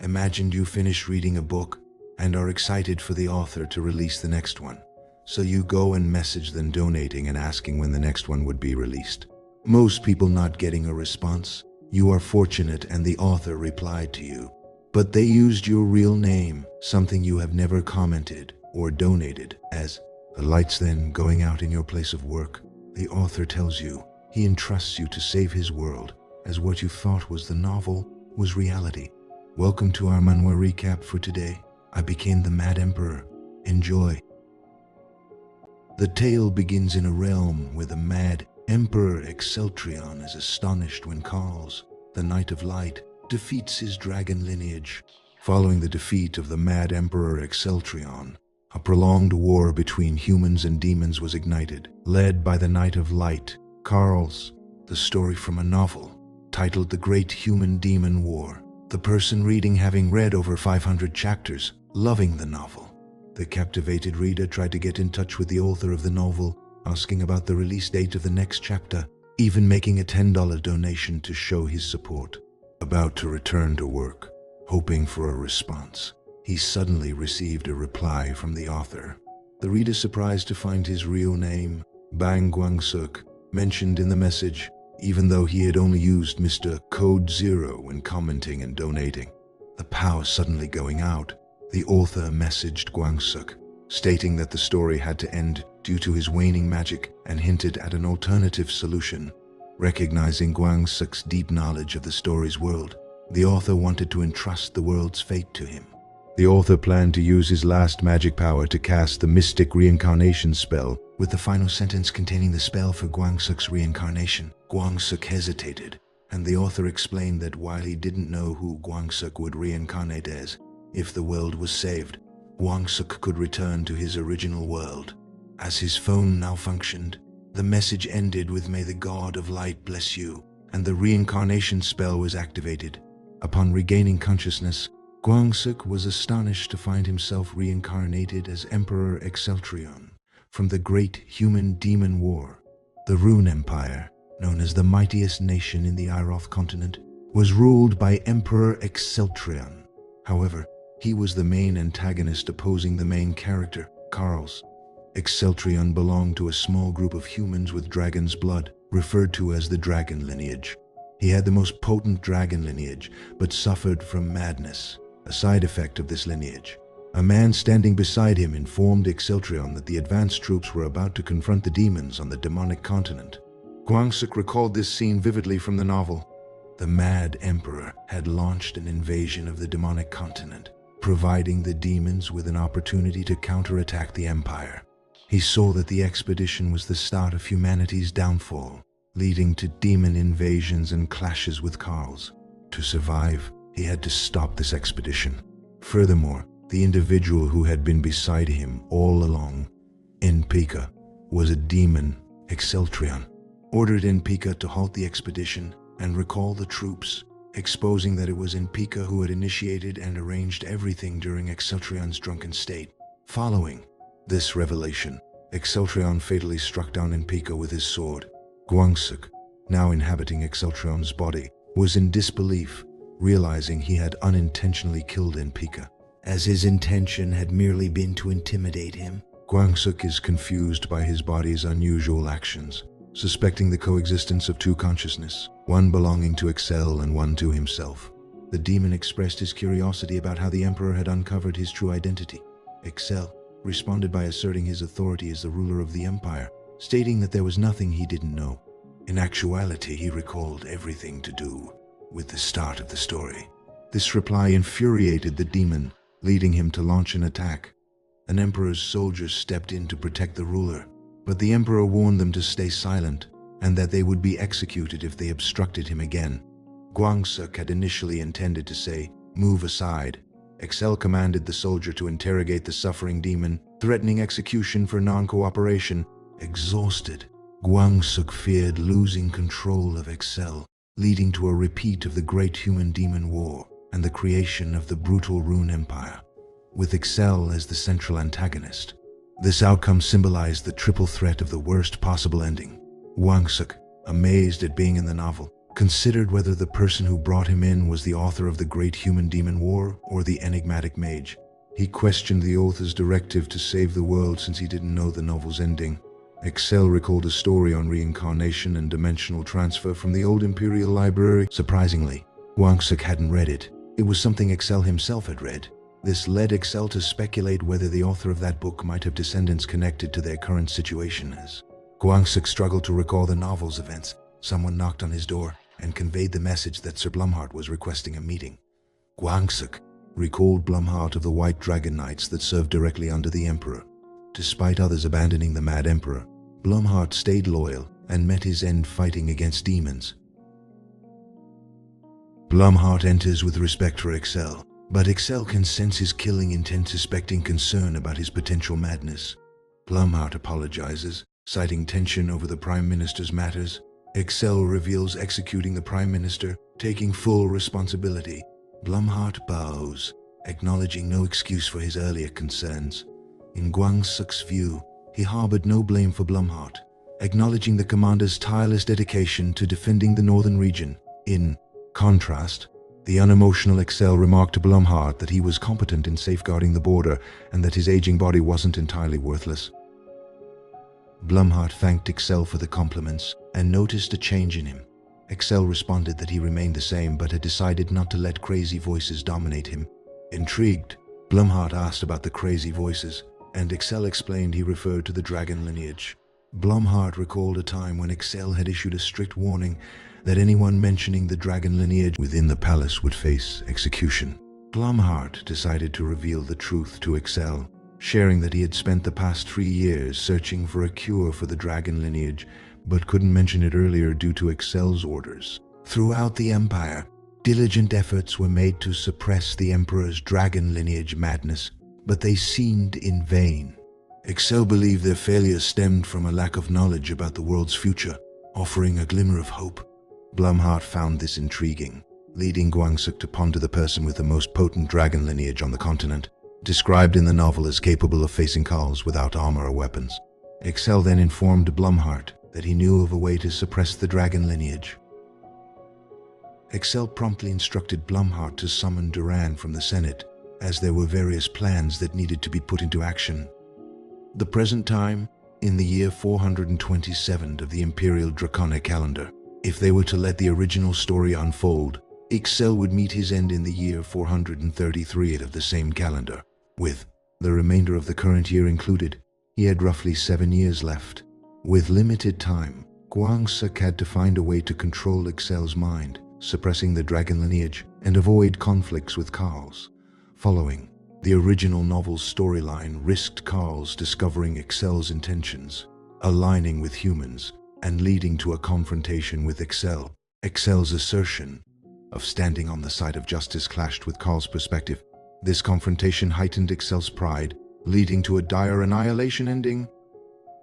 Imagined you finish reading a book and are excited for the author to release the next one. So you go and message them donating and asking when the next one would be released. Most people not getting a response. You are fortunate and the author replied to you. But they used your real name, something you have never commented or donated as. The lights then going out in your place of work. The author tells you he entrusts you to save his world, as what you thought was the novel was reality. Welcome to our manhwa recap for today. I became the Mad Emperor. Enjoy. The tale begins in a realm where the Mad Emperor Exceltrion is astonished when Karls, the Knight of Light, defeats his dragon lineage. Following the defeat of the Mad Emperor Exceltrion, a prolonged war between humans and demons was ignited, led by the Knight of Light, Karls. The story from a novel titled The Great Human-Demon War. The person reading having read over 500 chapters, loving the novel. The captivated reader tried to get in touch with the author of the novel, asking about the release date of the next chapter, even making a $10 donation to show his support. About to return to work, hoping for a response, he suddenly received a reply from the author. The reader surprised to find his real name, Bang Guangsuk, mentioned in the message, even though he had only used Mr. Code Zero when commenting and donating. The power suddenly going out, the author messaged Guangsuk, stating that the story had to end due to his waning magic and hinted at an alternative solution. Recognizing Guangsuk's deep knowledge of the story's world, the author wanted to entrust the world's fate to him. The author planned to use his last magic power to cast the Mystic Reincarnation spell, with the final sentence containing the spell for Guangsuk's reincarnation. Guangsuk hesitated, and the author explained that while he didn't know who Guangsuk would reincarnate as, if the world was saved, Guangsuk could return to his original world. As his phone malfunctioned, the message ended with "May the God of Light bless you," and the reincarnation spell was activated. Upon regaining consciousness, Guangsuk was astonished to find himself reincarnated as Emperor Exceltrion from the Great Human-Demon War. The Rune Empire, known as the mightiest nation in the Iroth continent, was ruled by Emperor Exceltrion. However, he was the main antagonist opposing the main character, Karls. Exceltrion belonged to a small group of humans with dragon's blood, referred to as the dragon lineage. He had the most potent dragon lineage, but suffered from madness, a side effect of this lineage. A man standing beside him informed Exceltrion that the advanced troops were about to confront the demons on the demonic continent. Guangsuk recalled this scene vividly from the novel. The Mad Emperor had launched an invasion of the demonic continent, providing the demons with an opportunity to counterattack the Empire. He saw that the expedition was the start of humanity's downfall, leading to demon invasions and clashes with Karls. To survive, he had to stop this expedition. Furthermore, the individual who had been beside him all along, Enpika, was a demon, Exceltrion. Ordered Enpika to halt the expedition and recall the troops, exposing that it was Enpika who had initiated and arranged everything during Exceltrion's drunken state. Following this revelation, Exceltrion fatally struck down Enpika with his sword. Guangsuk, now inhabiting Exceltrion's body, was in disbelief, realizing he had unintentionally killed Enpika, as his intention had merely been to intimidate him. Guangsuk is confused by his body's unusual actions, suspecting the coexistence of two consciousness, one belonging to Excel and one to himself. The demon expressed his curiosity about how the Emperor had uncovered his true identity. Excel responded by asserting his authority as the ruler of the Empire, stating that there was nothing he didn't know. In actuality, he recalled everything to do with the start of the story. This reply infuriated the demon, leading him to launch an attack. An Emperor's soldiers stepped in to protect the ruler, but the Emperor warned them to stay silent and that they would be executed if they obstructed him again. Guangsuk had initially intended to say, "Move aside." Excel commanded the soldier to interrogate the suffering demon, threatening execution for non-cooperation. Exhausted, Guangsuk feared losing control of Excel, leading to a repeat of the Great Human-Demon War and the creation of the brutal Rune Empire, with Excel as the central antagonist. This outcome symbolized the triple threat of the worst possible ending. Guangsuk, amazed at being in the novel, considered whether the person who brought him in was the author of the Great Human Demon War or the enigmatic mage. He questioned the author's directive to save the world since he didn't know the novel's ending. Excel recalled a story on reincarnation and dimensional transfer from the old Imperial Library. Surprisingly, Gwangsuk hadn't read it. It was something Excel himself had read. This led Excel to speculate whether the author of that book might have descendants connected to their current situation. As Gwangsuk struggled to recall the novel's events, someone knocked on his door and conveyed the message that Sir Blumhardt was requesting a meeting. Gwangsuk recalled Blumhardt of the White Dragon Knights that served directly under the Emperor. Despite others abandoning the Mad Emperor, Blumhardt stayed loyal and met his end fighting against demons. Blumhardt enters with respect for Excel, but Excel can sense his killing intent, suspecting concern about his potential madness. Blumhardt apologizes, citing tension over the Prime Minister's matters. Excel reveals executing the Prime Minister, taking full responsibility. Blumhardt bows, acknowledging no excuse for his earlier concerns. In Gwangsuk's view, he harbored no blame for Blumhardt, acknowledging the commander's tireless dedication to defending the northern region. In contrast, the unemotional Excel remarked to Blumhardt that he was competent in safeguarding the border and that his aging body wasn't entirely worthless. Blumhardt thanked Excel for the compliments and noticed a change in him. Excel responded that he remained the same but had decided not to let crazy voices dominate him. Intrigued, Blumhardt asked about the crazy voices, and Excel explained he referred to the dragon lineage. Blumhardt recalled a time when Excel had issued a strict warning that anyone mentioning the dragon lineage within the palace would face execution. Blumhardt decided to reveal the truth to Excel, sharing that he had spent the past 3 years searching for a cure for the dragon lineage, but couldn't mention it earlier due to Excel's orders. Throughout the Empire, diligent efforts were made to suppress the Emperor's dragon lineage madness, but they seemed in vain. Excel believed their failure stemmed from a lack of knowledge about the world's future, offering a glimmer of hope. Blumhardt found this intriguing, leading Gwangsuk to ponder the person with the most potent dragon lineage on the continent, described in the novel as capable of facing Khals without armor or weapons. Excel then informed Blumhardt that he knew of a way to suppress the dragon lineage. Excel promptly instructed Blumhardt to summon Duran from the Senate, as there were various plans that needed to be put into action. The present time, in the year 427 of the Imperial Draconic calendar. If they were to let the original story unfold, Excel would meet his end in the year 433 of the same calendar. With the remainder of the current year included, he had roughly 7 years left. With limited time, Gwangsuk had to find a way to control Excel's mind, suppressing the dragon lineage, and avoid conflicts with Khals. Following, the original novel's storyline risked Khals discovering Excel's intentions, aligning with humans, and leading to a confrontation with Excel. Excel's assertion of standing on the side of justice clashed with Khals' perspective. This confrontation heightened Excel's pride, leading to a dire annihilation ending.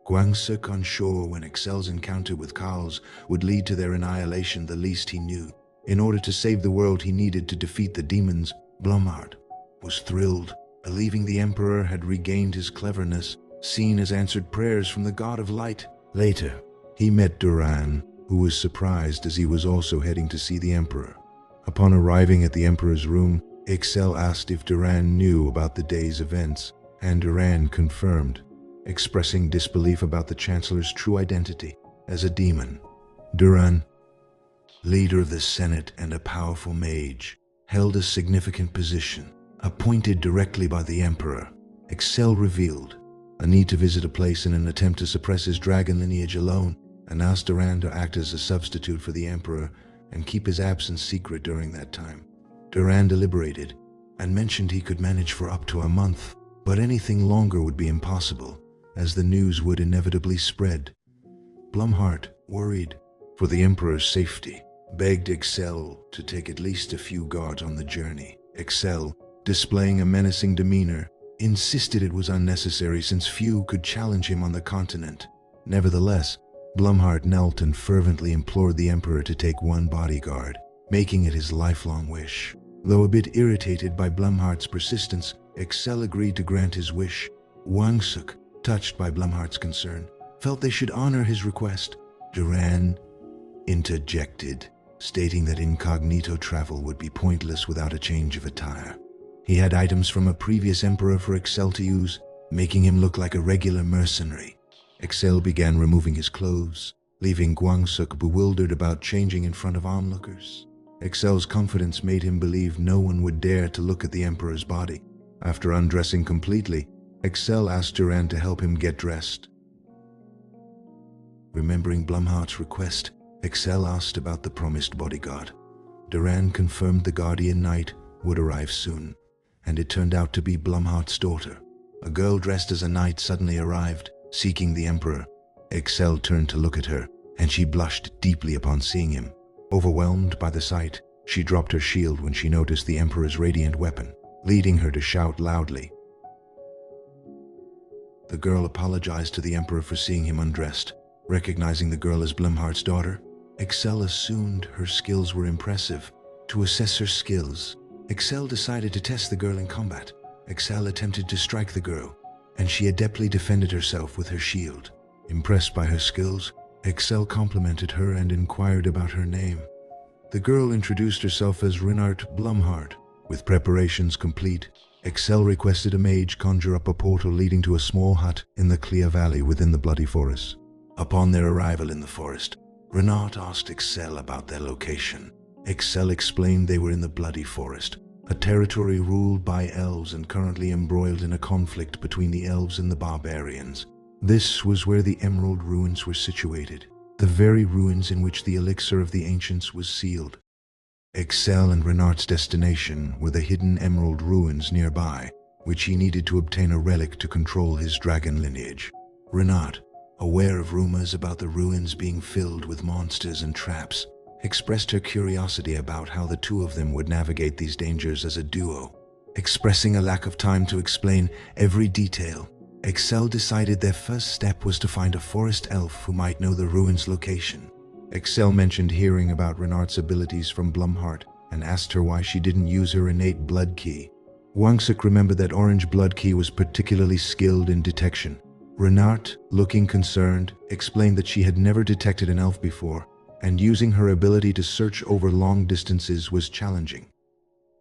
Gwangsuk, unsure when Excel's encounter with Khals would lead to their annihilation, the least he knew. In order to save the world, he needed to defeat the demons. Blumhardt was thrilled, believing the Emperor had regained his cleverness, seen as answered prayers from the God of Light. Later, he met Duran, who was surprised as he was also heading to see the Emperor. Upon arriving at the Emperor's room, Excel asked if Duran knew about the day's events, and Duran confirmed, expressing disbelief about the Chancellor's true identity as a demon. Duran, leader of the Senate and a powerful mage, held a significant position, appointed directly by the Emperor. Excel revealed a need to visit a place in an attempt to suppress his dragon lineage alone, and asked Duran to act as a substitute for the Emperor and keep his absence secret during that time. Duran deliberated and mentioned he could manage for up to a month, but anything longer would be impossible, as the news would inevitably spread. Blumhardt, worried for the Emperor's safety, begged Excel to take at least a few guards on the journey. Excel, displaying a menacing demeanor, insisted it was unnecessary since few could challenge him on the continent. Nevertheless, Blumhardt knelt and fervently implored the Emperor to take one bodyguard, making it his lifelong wish. Though a bit irritated by Blumhardt's persistence, Excel agreed to grant his wish. Gwangsuk, touched by Blumhardt's concern, felt they should honor his request. Duran interjected, stating that incognito travel would be pointless without a change of attire. He had items from a previous emperor for Excel to use, making him look like a regular mercenary. Excel began removing his clothes, leaving Guangsuk bewildered about changing in front of onlookers. Excel's confidence made him believe no one would dare to look at the emperor's body. After undressing completely, Excel asked Duran to help him get dressed. Remembering Blumhart's request, Excel asked about the promised bodyguard. Duran confirmed the guardian knight would arrive soon, and it turned out to be Blumhart's daughter. A girl dressed as a knight suddenly arrived, seeking the emperor. Excel turned to look at her, and she blushed deeply upon seeing him. Overwhelmed by the sight, she dropped her shield when she noticed the emperor's radiant weapon, leading her to shout loudly. The girl apologized to the emperor for seeing him undressed. Recognizing the girl as Blumhart's daughter, Excel assumed her skills were impressive. To assess her skills, Excel decided to test the girl in combat. Excel attempted to strike the girl, and she adeptly defended herself with her shield. Impressed by her skills, Excel complimented her and inquired about her name. The girl introduced herself as Renart Blumhart. With preparations complete, Excel requested a mage conjure up a portal leading to a small hut in the clear valley within the Bloody Forest. Upon their arrival in the forest, Renart asked Excel about their location. Excel explained they were in the Bloody Forest, a territory ruled by elves and currently embroiled in a conflict between the elves and the barbarians. This was where the Emerald Ruins were situated, the very ruins in which the elixir of the ancients was sealed. Excel and Renart's destination were the hidden Emerald Ruins nearby, which he needed to obtain a relic to control his dragon lineage. Renart, aware of rumors about the ruins being filled with monsters and traps, expressed her curiosity about how the two of them would navigate these dangers as a duo. Expressing a lack of time to explain every detail, Excel decided their first step was to find a forest elf who might know the ruins' location. Excel mentioned hearing about Renart's abilities from Blumhart and asked her why she didn't use her innate blood key. Wangsuk remembered that Orange Blood Key was particularly skilled in detection. Renart, looking concerned, explained that she had never detected an elf before, and using her ability to search over long distances was challenging.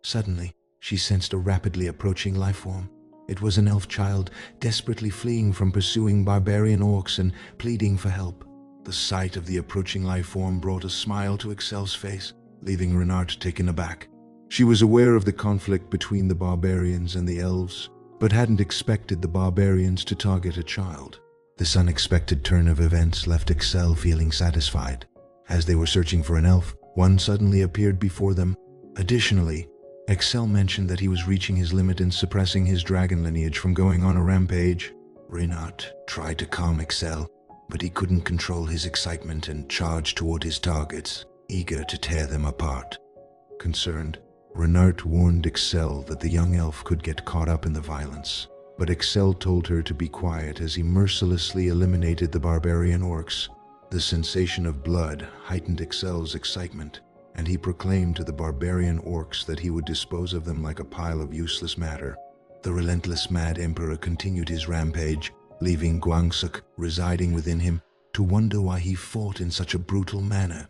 Suddenly, she sensed a rapidly approaching lifeform. It was an elf child, desperately fleeing from pursuing barbarian orcs and pleading for help. The sight of the approaching lifeform brought a smile to Excel's face, leaving Renart taken aback. She was aware of the conflict between the barbarians and the elves, but hadn't expected the barbarians to target a child. This unexpected turn of events left Excel feeling satisfied. As they were searching for an elf, one suddenly appeared before them. Additionally, Excel mentioned that he was reaching his limit in suppressing his dragon lineage from going on a rampage. Renart tried to calm Excel, but he couldn't control his excitement and charged toward his targets, eager to tear them apart. Concerned, Renart warned Excel that the young elf could get caught up in the violence, but Excel told her to be quiet as he mercilessly eliminated the barbarian orcs. The sensation of blood heightened Excel's excitement, and he proclaimed to the barbarian orcs that he would dispose of them like a pile of useless matter. The relentless Mad Emperor continued his rampage, leaving Guangsuk residing within him to wonder why he fought in such a brutal manner.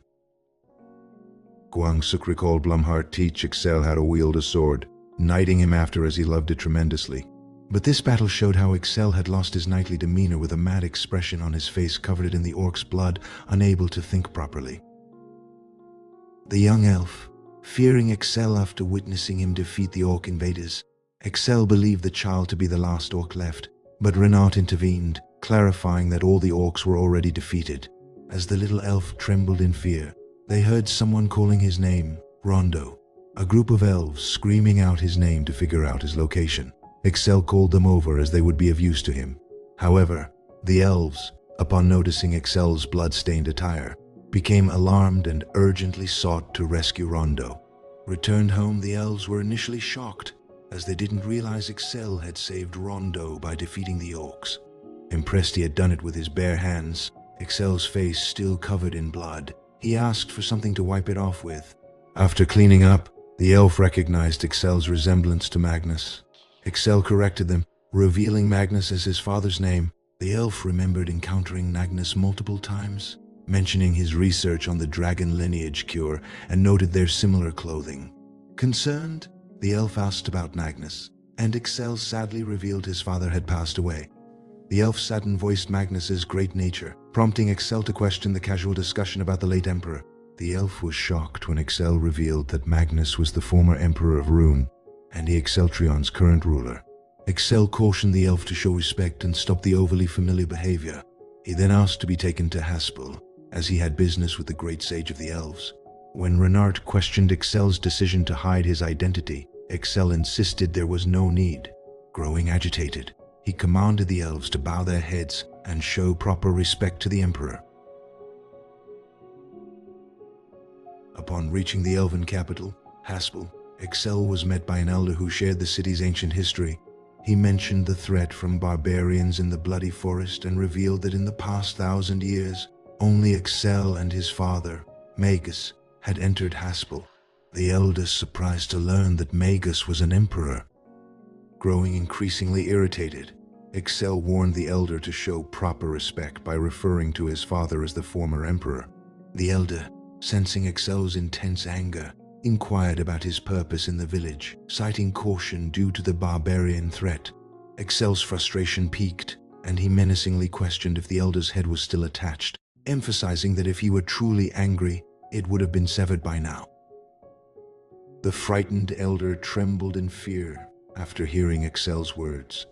Guangsuk recalled Blumhart teach Excel how to wield a sword, knighting him after as he loved it tremendously. But this battle showed how Excel had lost his knightly demeanor with a mad expression on his face covered in the orc's blood, unable to think properly. The young elf, fearing Excel after witnessing him defeat the orc invaders, Excel believed the child to be the last orc left, but Renart intervened, clarifying that all the orcs were already defeated. As the little elf trembled in fear, they heard someone calling his name, Rondo. A group of elves screaming out his name to figure out his location. Excel called them over as they would be of use to him. However, the elves, upon noticing Excel's blood-stained attire, became alarmed and urgently sought to rescue Rondo. Returned home, the elves were initially shocked, as they didn't realize Excel had saved Rondo by defeating the orcs. Impressed he had done it with his bare hands, Excel's face still covered in blood, he asked for something to wipe it off with. After cleaning up, the elf recognized Excel's resemblance to Magnus. Excel corrected them, revealing Magnus as his father's name. The elf remembered encountering Magnus multiple times. mentioning his research on the dragon lineage cure and noted their similar clothing. Concerned, the elf asked about Magnus, and Excel sadly revealed his father had passed away. The elf saddened voiced Magnus's great nature, prompting Excel to question the casual discussion about the late emperor. The elf was shocked when Excel revealed that Magnus was the former emperor of Rune, and he Exceltrion's current ruler. Excel cautioned the elf to show respect and stop the overly familiar behavior. He then asked to be taken to Haspel, as he had business with the great sage of the elves. When Renard questioned Excel's decision to hide his identity, Excel insisted there was no need. Growing agitated, he commanded the elves to bow their heads and show proper respect to the emperor. Upon reaching the elven capital, Haspel, Excel was met by an elder who shared the city's ancient history. He mentioned the threat from barbarians in the Bloody Forest and revealed that in the past 1,000 years, only Excel and his father, Magus, had entered Haspel. The elders surprised to learn that Magus was an emperor. Growing increasingly irritated, Excel warned the elder to show proper respect by referring to his father as the former emperor. The elder, sensing Excel's intense anger, inquired about his purpose in the village, citing caution due to the barbarian threat. Excel's frustration peaked, and he menacingly questioned if the elder's head was still attached, emphasizing that if he were truly angry, it would have been severed by now. The frightened elder trembled in fear after hearing Excel's words.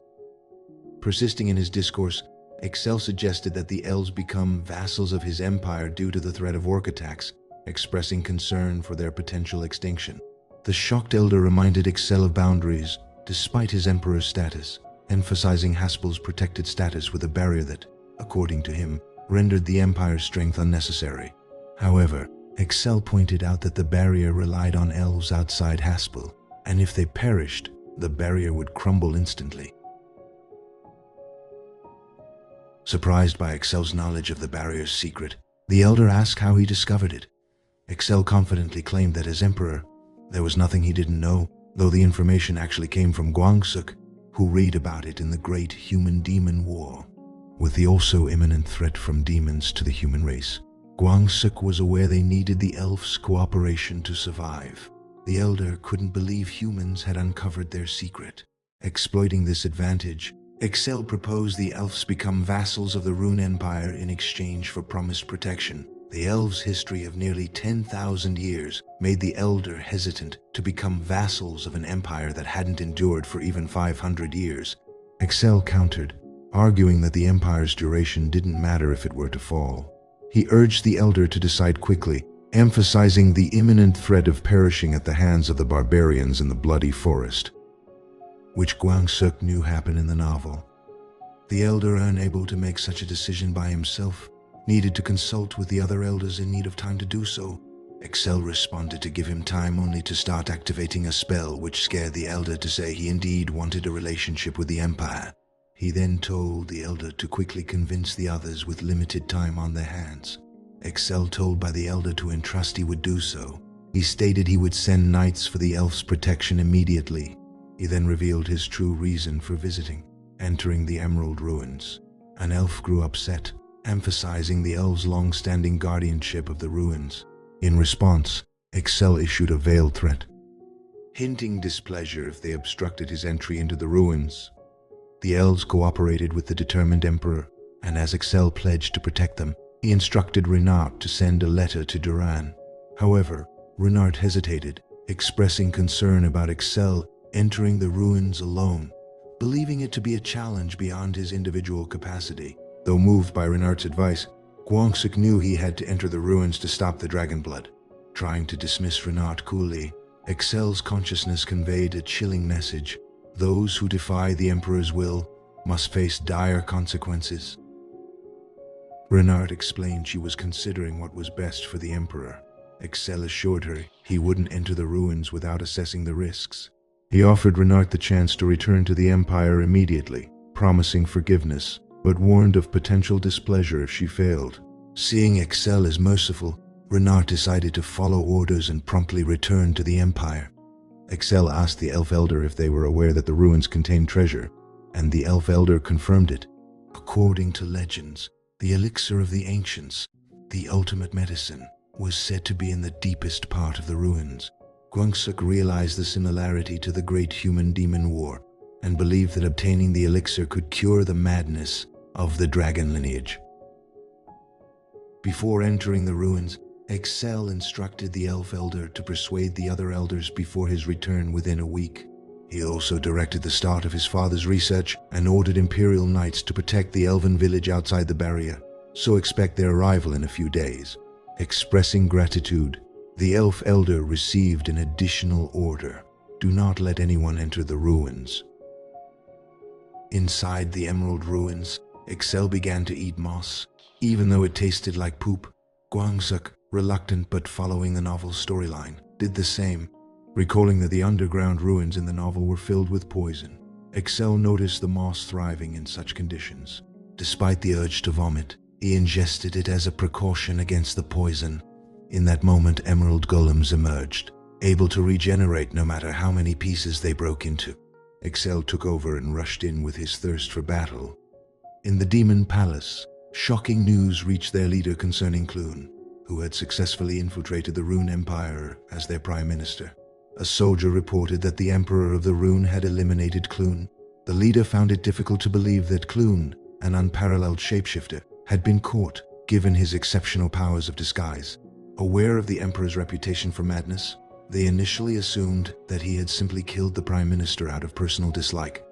Persisting in his discourse, Excel suggested that the elves become vassals of his empire due to the threat of orc attacks, expressing concern for their potential extinction. The shocked elder reminded Excel of boundaries, despite his emperor's status, emphasizing Haspel's protected status with a barrier that, according to him, rendered the empire's strength unnecessary. However, Excel pointed out that the barrier relied on elves outside Haspel, and if they perished, the barrier would crumble instantly. Surprised by Excel's knowledge of the barrier's secret, the elder asked how he discovered it. Excel confidently claimed that as emperor, there was nothing he didn't know, though the information actually came from Gwangsuk, who read about it in the Great Human-Demon War. With the also imminent threat from demons to the human race, Gwangsuk was aware they needed the elves' cooperation to survive. The elder couldn't believe humans had uncovered their secret. Exploiting this advantage, Excel proposed the elves become vassals of the Rune Empire in exchange for promised protection. The elves' history of nearly 10,000 years made the elder hesitant to become vassals of an empire that hadn't endured for even 500 years. Excel countered, arguing that the empire's duration didn't matter if it were to fall. He urged the elder to decide quickly, emphasizing the imminent threat of perishing at the hands of the barbarians in the Bloody Forest, which Gwangsuk knew happened in the novel. The elder, unable to make such a decision by himself, needed to consult with the other elders in need of time to do so. Excel responded to give him time only to start activating a spell which scared the elder to say he indeed wanted a relationship with the Empire. He then told the elder to quickly convince the others with limited time on their hands. Excel, told by the elder to entrust he would do so. He stated he would send knights for the elf's protection immediately. He then revealed his true reason for visiting, entering the Emerald Ruins. An elf grew upset, emphasizing the elves' long-standing guardianship of the ruins. In response, Excel issued a veiled threat, hinting displeasure if they obstructed his entry into the ruins. The elves cooperated with the determined emperor, and as Excel pledged to protect them, he instructed Renard to send a letter to Duran. However, Renard hesitated, expressing concern about Excel entering the ruins alone, believing it to be a challenge beyond his individual capacity. Though moved by Renard's advice, Gwangsuk knew he had to enter the ruins to stop the dragon blood. Trying to dismiss Renard coolly, Excel's consciousness conveyed a chilling message. Those who defy the Emperor's will must face dire consequences. Renard explained she was considering what was best for the Emperor. Excel assured her he wouldn't enter the ruins without assessing the risks. He offered Renard the chance to return to the Empire immediately, promising forgiveness, but warned of potential displeasure if she failed. Seeing Excel as merciful, Renard decided to follow orders and promptly return to the Empire. Excel asked the Elf Elder if they were aware that the ruins contained treasure, and the Elf Elder confirmed it. According to legends, the elixir of the ancients, the ultimate medicine, was said to be in the deepest part of the ruins. Gwangsuk realized the similarity to the great human-demon war and believed that obtaining the elixir could cure the madness of the dragon lineage. Before entering the ruins, Excel instructed the elf elder to persuade the other elders before his return within a week. He also directed the start of his father's research and ordered Imperial Knights to protect the elven village outside the barrier, so expect their arrival in a few days. Expressing gratitude, the elf elder received an additional order: do not let anyone enter the ruins. Inside the Emerald Ruins, Excel began to eat moss, even though it tasted like poop. Gwangsuk, reluctant but following the novel's storyline, did the same, recalling that the underground ruins in the novel were filled with poison. Excel noticed the moss thriving in such conditions. Despite the urge to vomit, he ingested it as a precaution against the poison. In that moment, emerald golems emerged, able to regenerate no matter how many pieces they broke into. Excel took over and rushed in with his thirst for battle. In the Demon Palace, shocking news reached their leader concerning Clune, who had successfully infiltrated the Rune Empire as their prime minister. A soldier reported that the Emperor of the Rune had eliminated Clune. The leader found it difficult to believe that Clune, an unparalleled shapeshifter, had been caught, given his exceptional powers of disguise. Aware of the Emperor's reputation for madness, they initially assumed that he had simply killed the Prime Minister out of personal dislike.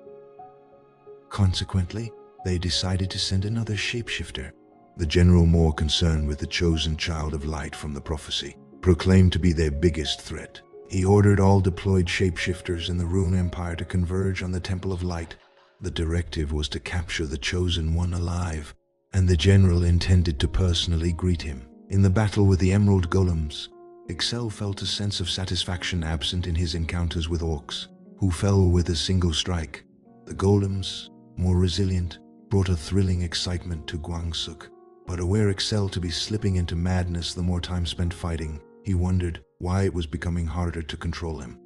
Consequently, they decided to send another shapeshifter. The general, more concerned with the chosen child of light from the prophecy, proclaimed to be their biggest threat. He ordered all deployed shapeshifters in the Rune Empire to converge on the Temple of Light. The directive was to capture the chosen one alive, and the general intended to personally greet him. In the battle with the Emerald Golems, Excel felt a sense of satisfaction absent in his encounters with orcs, who fell with a single strike. The golems, more resilient, brought a thrilling excitement to Gwangsuk. But aware Excel to be slipping into madness the more time spent fighting, he wondered why it was becoming harder to control him.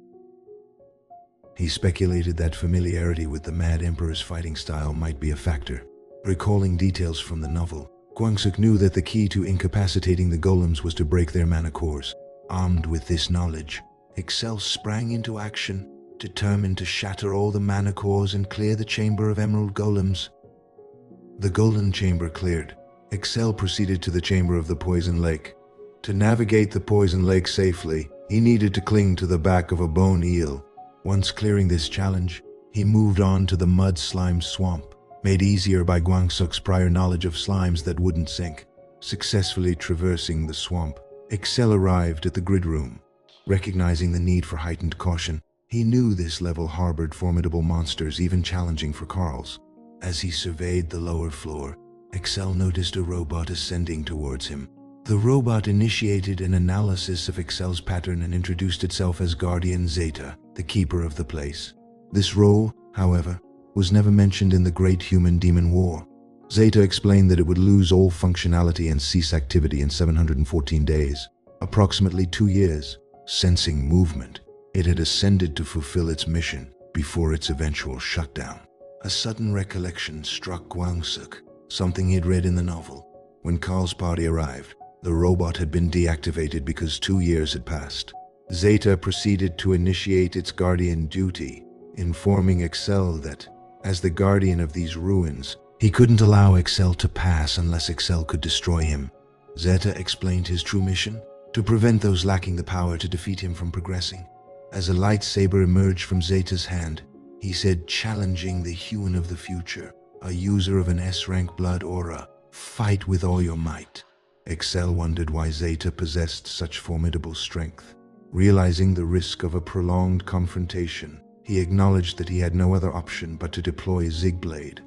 He speculated that familiarity with the Mad Emperor's fighting style might be a factor. Recalling details from the novel, Gwangsuk knew that the key to incapacitating the golems was to break their mana cores. Armed with this knowledge, Excel sprang into action, determined to shatter all the mana cores and clear the chamber of emerald golems. The golden chamber cleared, Excel proceeded to the chamber of the poison lake. To navigate the poison lake safely, he needed to cling to the back of a bone eel. Once clearing this challenge, he moved on to the mud slime swamp, made easier by Gwangsuk's prior knowledge of slimes that wouldn't sink. Successfully traversing the swamp, Excel arrived at the grid room. Recognizing the need for heightened caution, he knew this level harbored formidable monsters even challenging for Carl's. As he surveyed the lower floor, Excel noticed a robot ascending towards him. The robot initiated an analysis of Excel's pattern and introduced itself as Guardian Zeta, the keeper of the place. This role, however, was never mentioned in the Great Human-Demon War. Zeta explained that it would lose all functionality and cease activity in 714 days, approximately 2 years. Sensing movement, it had ascended to fulfill its mission before its eventual shutdown. A sudden recollection struck Gwangsuk, something he had read in the novel. When Carl's party arrived, the robot had been deactivated because 2 years had passed. Zeta proceeded to initiate its guardian duty, informing Excel that, as the guardian of these ruins, he couldn't allow Excel to pass unless Excel could destroy him. Zeta explained his true mission: to prevent those lacking the power to defeat him from progressing. As a lightsaber emerged from Zeta's hand, he said, challenging the Human of the future, a user of an S-rank blood aura, fight with all your might. Excel wondered why Zeta possessed such formidable strength. Realizing the risk of a prolonged confrontation, he acknowledged that he had no other option but to deploy Zigblade.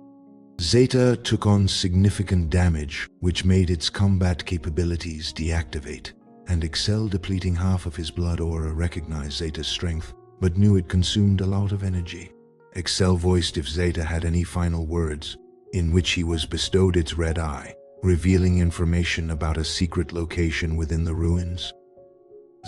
Zeta took on significant damage, which made its combat capabilities deactivate, and Excel, depleting half of his blood aura, recognized Zeta's strength, but knew it consumed a lot of energy. Excel voiced if Zeta had any final words, in which he was bestowed its red eye, revealing information about a secret location within the ruins.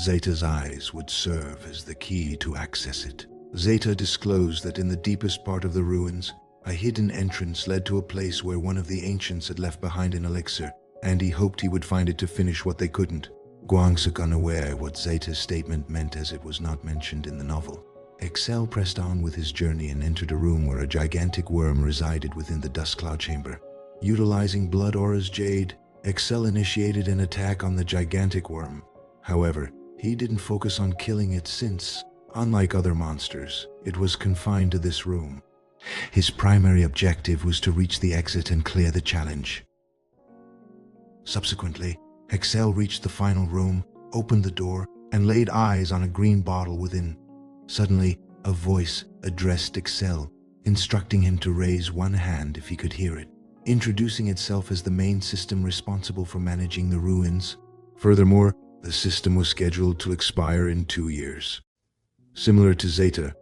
Zeta's eyes would serve as the key to access it. Zeta disclosed that in the deepest part of the ruins, a hidden entrance led to a place where one of the ancients had left behind an elixir. and he hoped he would find it to finish what they couldn't. Guangsuk, unaware what Zeta's statement meant as it was not mentioned in the novel, Excel pressed on with his journey and entered a room where a gigantic worm resided within the dust cloud chamber. Utilizing Blood Aura's jade, Excel initiated an attack on the gigantic worm. However, he didn't focus on killing it since, unlike other monsters, it was confined to this room. His primary objective was to reach the exit and clear the challenge. Subsequently, Excel reached the final room, opened the door, and laid eyes on a green bottle within. Suddenly, a voice addressed Excel, instructing him to raise one hand if he could hear it, introducing itself as the main system responsible for managing the ruins. Furthermore, the system was scheduled to expire in 2 years. Similar to Zeta,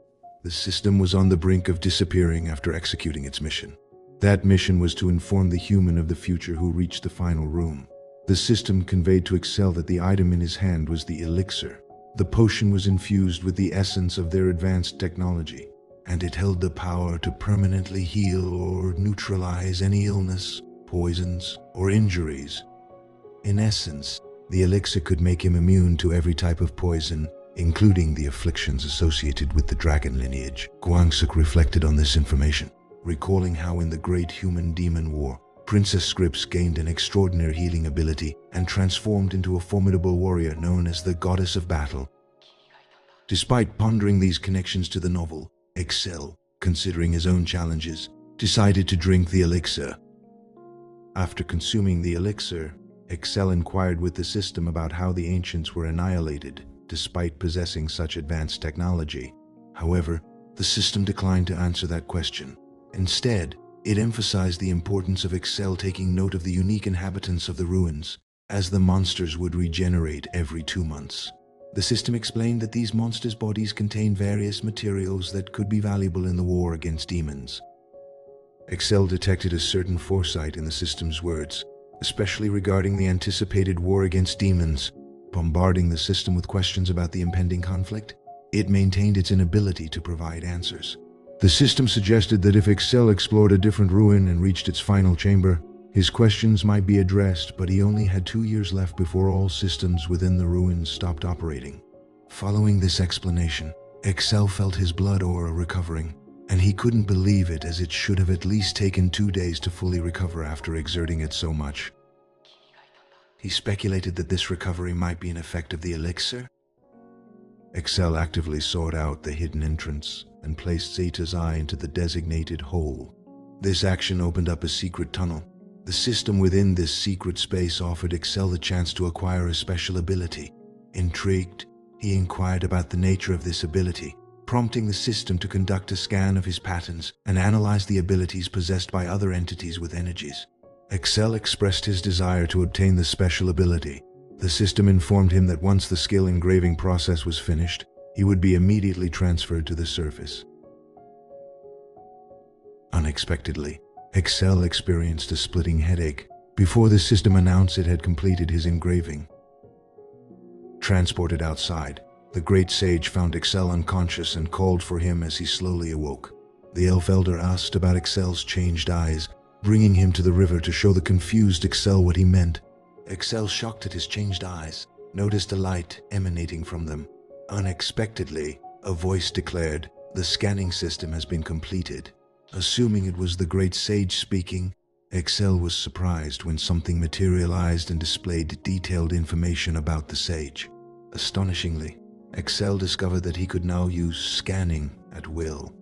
the system was on the brink of disappearing after executing its mission. That mission was to inform the human of the future who reached the final room. The system conveyed to Excel that the item in his hand was the elixir. The potion was infused with the essence of their advanced technology, and it held the power to permanently heal or neutralize any illness, poisons, or injuries. In essence, the elixir could make him immune to every type of poison, including the afflictions associated with the dragon lineage. Guangsuk reflected on this information, recalling how in the Great Human-Demon War, Princess Scripps gained an extraordinary healing ability and transformed into a formidable warrior known as the Goddess of Battle. Despite pondering these connections to the novel, Excel, considering his own challenges, decided to drink the elixir. After consuming the elixir, Excel inquired with the system about how the ancients were annihilated, despite possessing such advanced technology. However, the system declined to answer that question. Instead, it emphasized the importance of Excel taking note of the unique inhabitants of the ruins, as the monsters would regenerate every 2 months. The system explained that these monsters' bodies contain various materials that could be valuable in the war against demons. Excel detected a certain foresight in the system's words, especially regarding the anticipated war against demons. Bombarding the system with questions about the impending conflict, it maintained its inability to provide answers. The system suggested that if Excel explored a different ruin and reached its final chamber, his questions might be addressed, but he only had 2 years left before all systems within the ruins stopped operating. Following this explanation, Excel felt his blood aura recovering, and he couldn't believe it, as it should have at least taken 2 days to fully recover after exerting it so much. He speculated that this recovery might be an effect of the elixir. Excel actively sought out the hidden entrance and placed Zeta's eye into the designated hole. This action opened up a secret tunnel. The system within this secret space offered Excel the chance to acquire a special ability. Intrigued, he inquired about the nature of this ability, prompting the system to conduct a scan of his patterns and analyze the abilities possessed by other entities with energies. Excel expressed his desire to obtain the special ability. The system informed him that once the skill engraving process was finished, he would be immediately transferred to the surface. Unexpectedly, Excel experienced a splitting headache before the system announced it had completed his engraving. Transported outside, the great sage found Excel unconscious and called for him as he slowly awoke. The elf elder asked about Excel's changed eyes, bringing him to the river to show the confused Excel what he meant. Excel, shocked at his changed eyes, noticed a light emanating from them. Unexpectedly, a voice declared, "The scanning system has been completed." Assuming it was the great sage speaking, Excel was surprised when something materialized and displayed detailed information about the sage. Astonishingly, Excel discovered that he could now use scanning at will.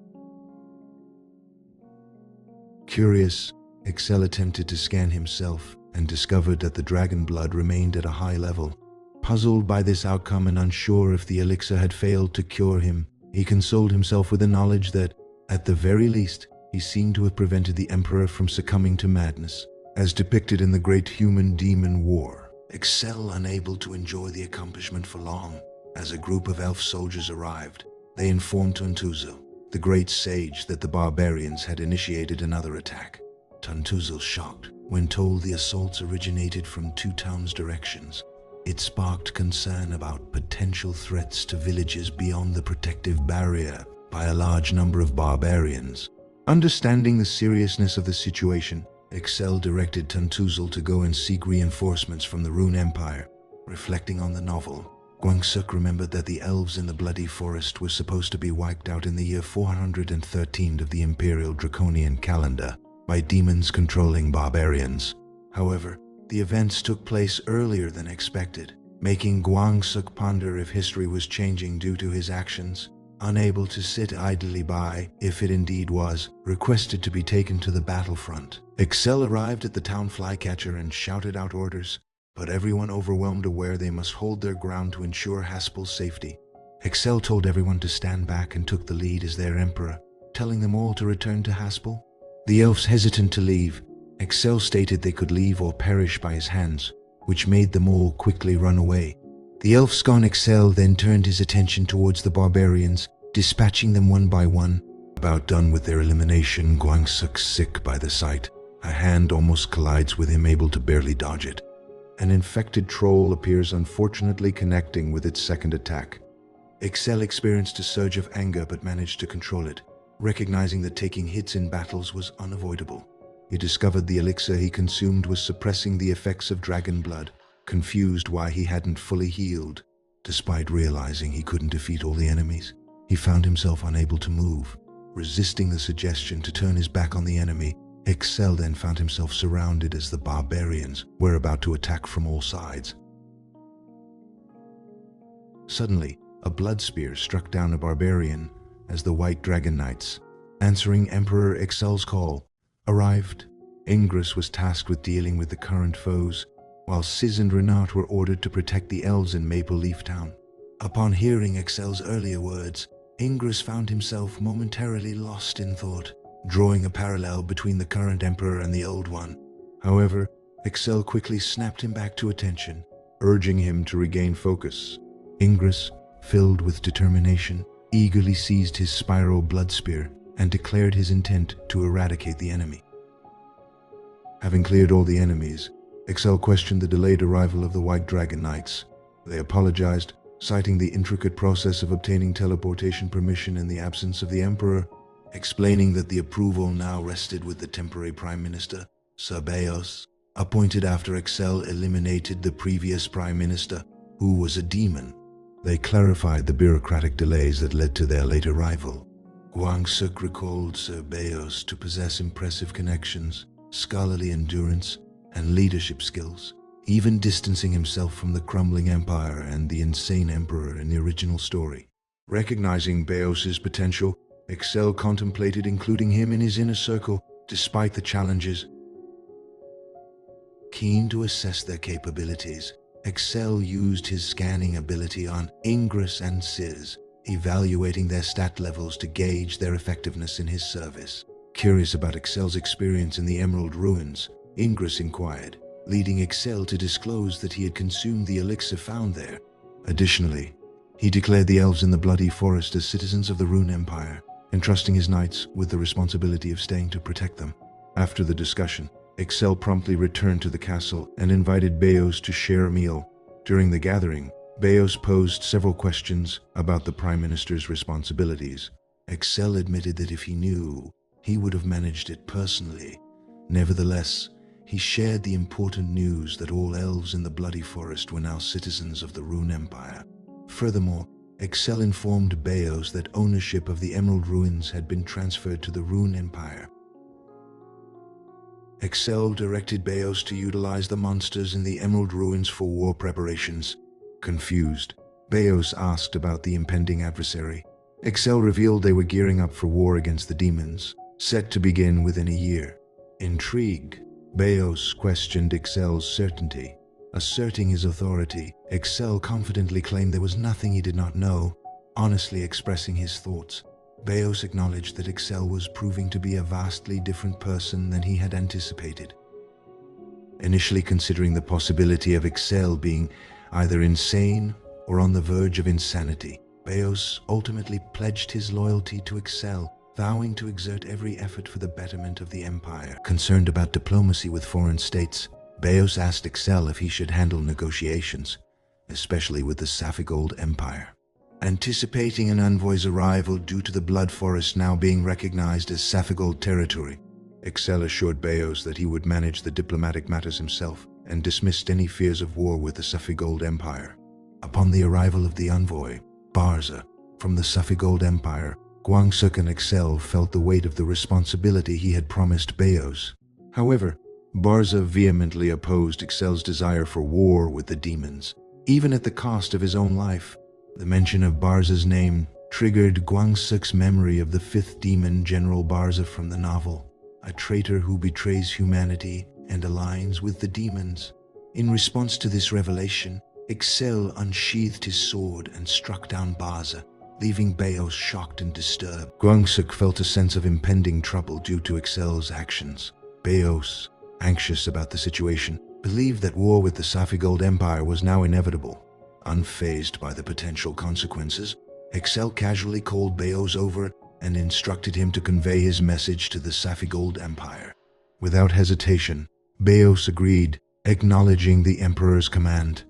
Curious, Excel attempted to scan himself and discovered that the dragon blood remained at a high level. Puzzled by this outcome and unsure if the elixir had failed to cure him, he consoled himself with the knowledge that, at the very least, he seemed to have prevented the Emperor from succumbing to madness, as depicted in the Great Human-Demon War. Excel, unable to enjoy the accomplishment for long, as a group of elf soldiers arrived, they informed Tuntuzil, the great sage, that the barbarians had initiated another attack. Tuntuzil, shocked when told the assaults originated from 2 towns' directions. It sparked concern about potential threats to villages beyond the protective barrier by a large number of barbarians. Understanding the seriousness of the situation, Excel directed Tuntuzil to go and seek reinforcements from the Rune Empire. Reflecting on the novel, Gwangsuk remembered that the elves in the Bloody Forest were supposed to be wiped out in the year 413 of the Imperial Draconian calendar by demons controlling barbarians. However, the events took place earlier than expected, making Gwangsuk ponder if history was changing due to his actions. Unable to sit idly by, if it indeed was, requested to be taken to the battlefront. Excel arrived at the town flycatcher and shouted out orders, but everyone overwhelmed aware they must hold their ground to ensure Haspel's safety. Excel told everyone to stand back and took the lead as their emperor, telling them all to return to Haspel. The elves hesitant to leave, Excel stated they could leave or perish by his hands, which made them all quickly run away. The elf's gone Excel then turned his attention towards the barbarians, dispatching them one by one. About done with their elimination, Gwangsuk's sick by the sight. A hand almost collides with him, able to barely dodge it. An infected troll appears, unfortunately connecting with its second attack. Excel experienced a surge of anger but managed to control it, recognizing that taking hits in battles was unavoidable. He discovered the elixir he consumed was suppressing the effects of dragon blood, confused why he hadn't fully healed. Despite realizing he couldn't defeat all the enemies, he found himself unable to move. Resisting the suggestion to turn his back on the enemy, Excel then found himself surrounded as the barbarians were about to attack from all sides. Suddenly, a blood spear struck down a barbarian as the White Dragon Knights, answering Emperor Excel's call, arrived. Ingress was tasked with dealing with the current foes, while Sis and Renat were ordered to protect the elves in Maple Leaf Town. Upon hearing Excel's earlier words, Ingress found himself momentarily lost in thought, drawing a parallel between the current emperor and the old one. However, Excel quickly snapped him back to attention, urging him to regain focus. Ingress, filled with determination, eagerly seized his spiral blood spear and declared his intent to eradicate the enemy. Having cleared all the enemies, Excel questioned the delayed arrival of the White Dragon Knights. They apologized, citing the intricate process of obtaining teleportation permission in the absence of the Emperor, explaining that the approval now rested with the temporary Prime Minister, Sir Beos, appointed after Excel eliminated the previous Prime Minister, who was a demon. They clarified the bureaucratic delays that led to their late arrival. Gwangsuk recalled Sir Beos to possess impressive connections, scholarly endurance, and leadership skills, even distancing himself from the crumbling empire and the insane emperor in the original story. Recognizing Beos's potential, Excel contemplated including him in his inner circle despite the challenges. Keen to assess their capabilities, Excel used his scanning ability on Ingress and Sis, evaluating their stat levels to gauge their effectiveness in his service. Curious about Excel's experience in the Emerald Ruins, Ingress inquired, leading Excel to disclose that he had consumed the elixir found there. Additionally, he declared the elves in the Bloody Forest as citizens of the Rune Empire, entrusting his knights with the responsibility of staying to protect them. After the discussion, Excel promptly returned to the castle and invited Beos to share a meal. During the gathering, Beos posed several questions about the Prime Minister's responsibilities. Excel admitted that if he knew, he would have managed it personally. Nevertheless, he shared the important news that all elves in the Bloody Forest were now citizens of the Rune Empire. Furthermore, Excel informed Beos that ownership of the Emerald Ruins had been transferred to the Rune Empire. Excel directed Beos to utilize the monsters in the Emerald Ruins for war preparations. Confused, Beos asked about the impending adversary. Excel revealed they were gearing up for war against the demons, set to begin within a year. Intrigued, Beos questioned Excel's certainty. Asserting his authority, Excel confidently claimed there was nothing he did not know, honestly expressing his thoughts. Beos acknowledged that Excel was proving to be a vastly different person than he had anticipated. Initially considering the possibility of Excel being either insane or on the verge of insanity, Beos ultimately pledged his loyalty to Excel, vowing to exert every effort for the betterment of the Empire. Concerned about diplomacy with foreign states, Beos asked Excel if he should handle negotiations, especially with the Saphigold Empire. Anticipating an envoy's arrival due to the Blood Forest now being recognized as Saphigold territory, Excel assured Beos that he would manage the diplomatic matters himself and dismissed any fears of war with the Safegold Empire. Upon the arrival of the envoy, Barza, from the Safegold Empire, Guangsuk and Excel felt the weight of the responsibility he had promised Beos. However, Barza vehemently opposed Excel's desire for war with the demons, even at the cost of his own life. The mention of Barza's name triggered Guangsuk's memory of the fifth demon, General Barza from the novel, a traitor who betrays humanity and aligns with the demons. In response to this revelation, Excel unsheathed his sword and struck down Barza, leaving Beos shocked and disturbed. Guangsuk felt a sense of impending trouble due to Excel's actions. Beos, anxious about the situation, believed that war with the Safegold Empire was now inevitable. Unfazed by the potential consequences, Excel casually called Beos over and instructed him to convey his message to the Safegold Empire. Without hesitation, Beos agreed, acknowledging the Emperor's command.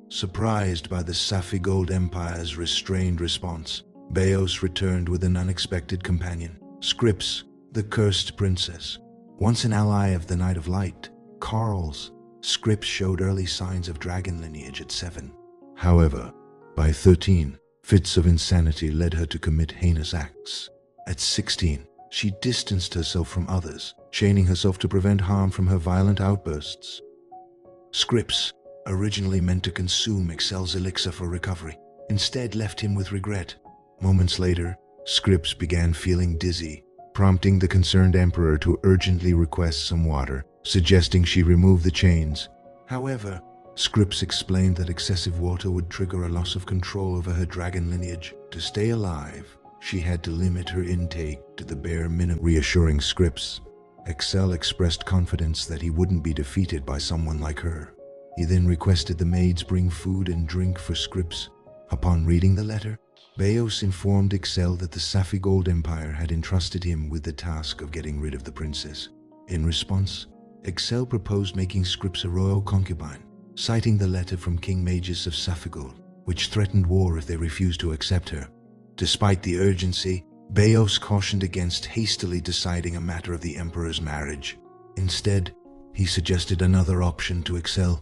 Surprised by the Safegold Empire's restrained response, Beos returned with an unexpected companion, Scripps, the cursed princess. Once an ally of the Knight of Light, Karl's, Scripps showed early signs of dragon lineage at 7. However, by 13, fits of insanity led her to commit heinous acts. At 16, she distanced herself from others, chaining herself to prevent harm from her violent outbursts. Scripps, originally meant to consume Excel's elixir for recovery, instead left him with regret. Moments later, Scripps began feeling dizzy, prompting the concerned emperor to urgently request some water, suggesting she remove the chains. However, Scripps explained that excessive water would trigger a loss of control over her dragon lineage. To stay alive, she had to limit her intake to the bare minimum. Reassuring Scripps, Excel expressed confidence that he wouldn't be defeated by someone like her. He then requested the maids bring food and drink for Scripps. Upon reading the letter, Beos informed Excel that the Safegold Empire had entrusted him with the task of getting rid of the princess. In response, Excel proposed making Scripps a royal concubine, citing the letter from King Magus of Safegold, which threatened war if they refused to accept her. Despite the urgency, Beos cautioned against hastily deciding a matter of the Emperor's marriage. Instead, he suggested another option to Excel.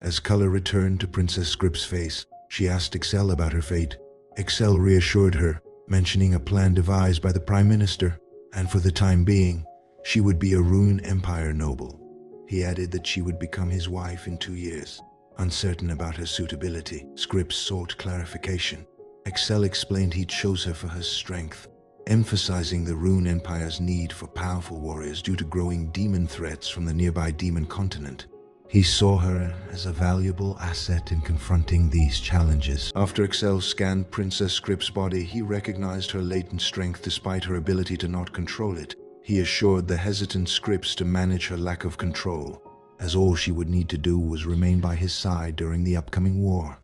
As color returned to Princess Scripps' face, she asked Excel about her fate. Excel reassured her, mentioning a plan devised by the Prime Minister, and for the time being, she would be a Rune Empire noble. He added that she would become his wife in 2 years. Uncertain about her suitability, Scripps sought clarification. Excel explained he chose her for her strength, emphasizing the Rune Empire's need for powerful warriors due to growing demon threats from the nearby demon continent. He saw her as a valuable asset in confronting these challenges. After Excel scanned Princess Scripps' body, he recognized her latent strength despite her ability to not control it. He assured the hesitant Scripps to manage her lack of control, as all she would need to do was remain by his side during the upcoming war.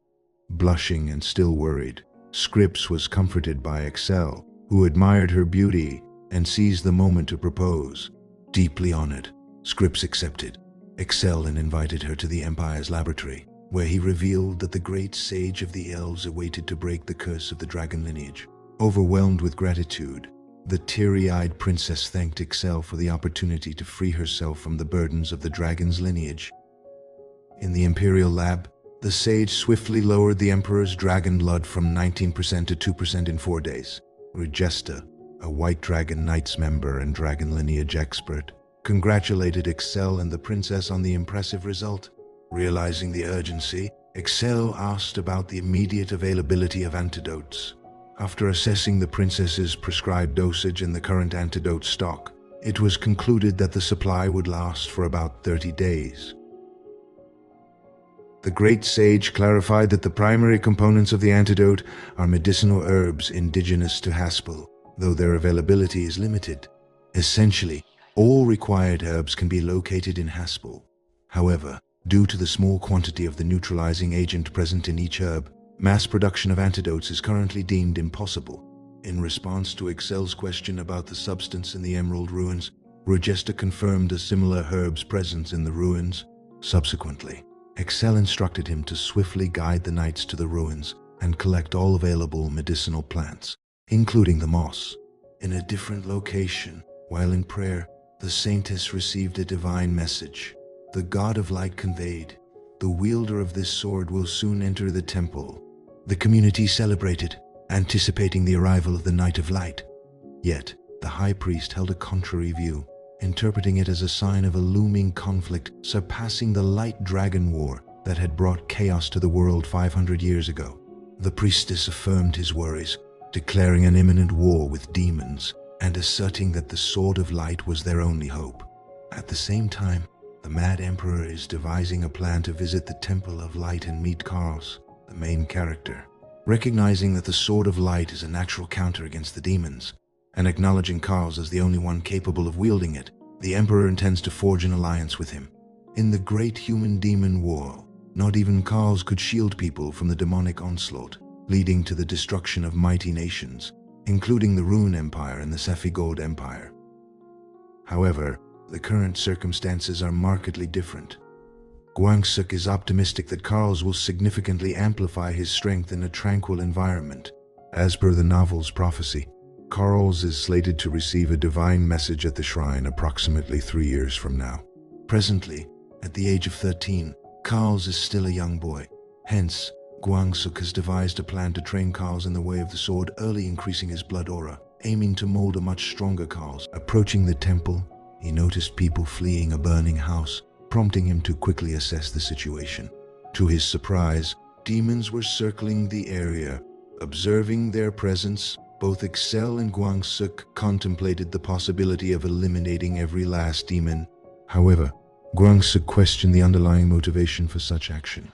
Blushing and still worried, Scripps was comforted by Excel, who admired her beauty and seized the moment to propose. Deeply honored, Scripps accepted Excel and invited her to the Empire's laboratory, where he revealed that the great sage of the elves awaited to break the curse of the dragon lineage. Overwhelmed with gratitude, the teary-eyed princess thanked Excel for the opportunity to free herself from the burdens of the dragon's lineage. In the Imperial lab, the sage swiftly lowered the Emperor's dragon blood from 19% to 2% in 4 days. Regesta, a White Dragon Knights member and dragon lineage expert, congratulated Excel and the princess on the impressive result. Realizing the urgency, Excel asked about the immediate availability of antidotes. After assessing the princess's prescribed dosage and the current antidote stock, it was concluded that the supply would last for about 30 days. The great sage clarified that the primary components of the antidote are medicinal herbs indigenous to Haspel, though their availability is limited. Essentially, all required herbs can be located in Haspel. However, due to the small quantity of the neutralizing agent present in each herb, mass production of antidotes is currently deemed impossible. In response to Excel's question about the substance in the Emerald Ruins, Regesta confirmed a similar herb's presence in the ruins. Subsequently, Excel instructed him to swiftly guide the knights to the ruins and collect all available medicinal plants, including the moss. In a different location, while in prayer, the saintess received a divine message. The god of light conveyed, "The wielder of this sword will soon enter the temple." The community celebrated, anticipating the arrival of the Knight of Light. Yet, the high priest held a contrary view, interpreting it as a sign of a looming conflict surpassing the Light Dragon War that had brought chaos to the world 500 years ago. The priestess affirmed his worries, declaring an imminent war with demons and asserting that the Sword of Light was their only hope. At the same time, the Mad Emperor is devising a plan to visit the Temple of Light and meet Carls, the main character. Recognizing that the Sword of Light is a natural counter against the demons, and acknowledging Carls as the only one capable of wielding it, the Emperor intends to forge an alliance with him. In the Great Human-Demon War, not even Carls could shield people from the demonic onslaught, leading to the destruction of mighty nations, including the Rune Empire and the Sephigord Empire. However, the current circumstances are markedly different. Gwangsuk is optimistic that Carls will significantly amplify his strength in a tranquil environment. As per the novel's prophecy, Carls is slated to receive a divine message at the shrine approximately 3 years from now. Presently, at the age of 13, Carls is still a young boy. Hence, Gwangsuk has devised a plan to train Carls in the way of the sword, early increasing his blood aura, aiming to mold a much stronger Carls. Approaching the temple, he noticed people fleeing a burning house, prompting him to quickly assess the situation. To his surprise, demons were circling the area. Observing their presence, both Excel and Gwangsuk contemplated the possibility of eliminating every last demon. However, Gwangsuk questioned the underlying motivation for such action.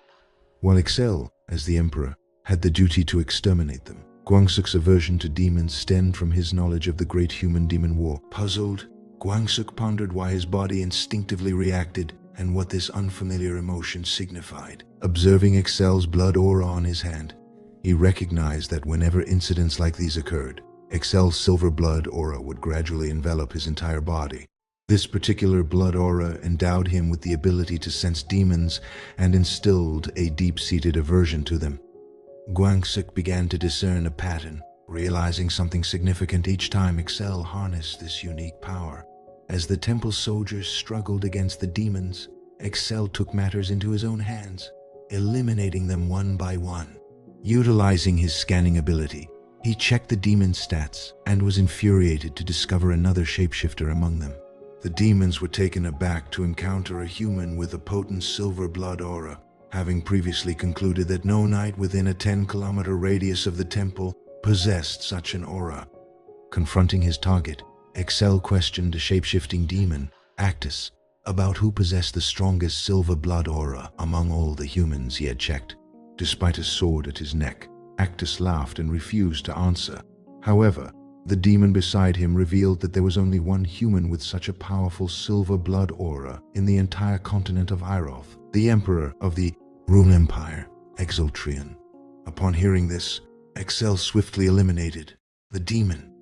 While Excel, as the Emperor, had the duty to exterminate them, Gwangsuk's aversion to demons stemmed from his knowledge of the Great Human-Demon War. Puzzled, Gwangsuk pondered why his body instinctively reacted and what this unfamiliar emotion signified. Observing Excel's blood aura on his hand, he recognized that whenever incidents like these occurred, Excel's silver blood aura would gradually envelop his entire body. This particular blood aura endowed him with the ability to sense demons and instilled a deep-seated aversion to them. Gwangsuk began to discern a pattern, realizing something significant each time Excel harnessed this unique power. As the temple soldiers struggled against the demons, Excel took matters into his own hands, eliminating them one by one. Utilizing his scanning ability, he checked the demon stats and was infuriated to discover another shapeshifter among them. The demons were taken aback to encounter a human with a potent silver blood aura, having previously concluded that no knight within a 10-kilometer radius of the temple possessed such an aura. Confronting his target, Excel questioned a shape-shifting demon, Actus, about who possessed the strongest silver blood aura among all the humans he had checked. Despite a sword at his neck, Actus laughed and refused to answer. However, the demon beside him revealed that there was only one human with such a powerful silver blood aura in the entire continent of Iroth, the emperor of the Rune Empire, Exotrian. Upon hearing this, Excel swiftly eliminated the demon.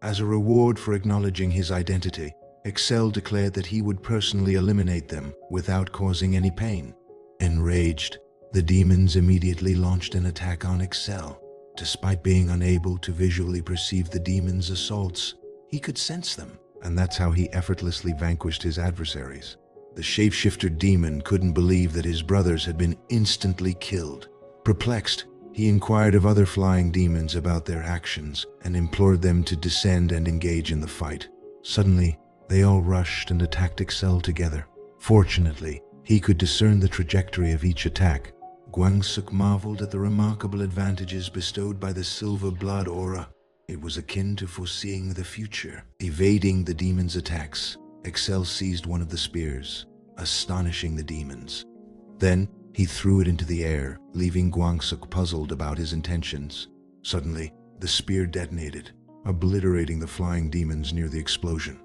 As a reward for acknowledging his identity, Excel declared that he would personally eliminate them without causing any pain. Enraged, the demons immediately launched an attack on Excel. Despite being unable to visually perceive the demon's assaults, he could sense them, and that's how he effortlessly vanquished his adversaries. The shapeshifter demon couldn't believe that his brothers had been instantly killed. Perplexed, he inquired of other flying demons about their actions and implored them to descend and engage in the fight. Suddenly, they all rushed and attacked Excel together. Fortunately, he could discern the trajectory of each attack. Gwangsuk marveled at the remarkable advantages bestowed by the silver blood aura. It was akin to foreseeing the future. Evading the demon's attacks, Excel seized one of the spears, astonishing the demons. Then, he threw it into the air, leaving Gwangsuk puzzled about his intentions. Suddenly, the spear detonated, obliterating the flying demons near the explosion.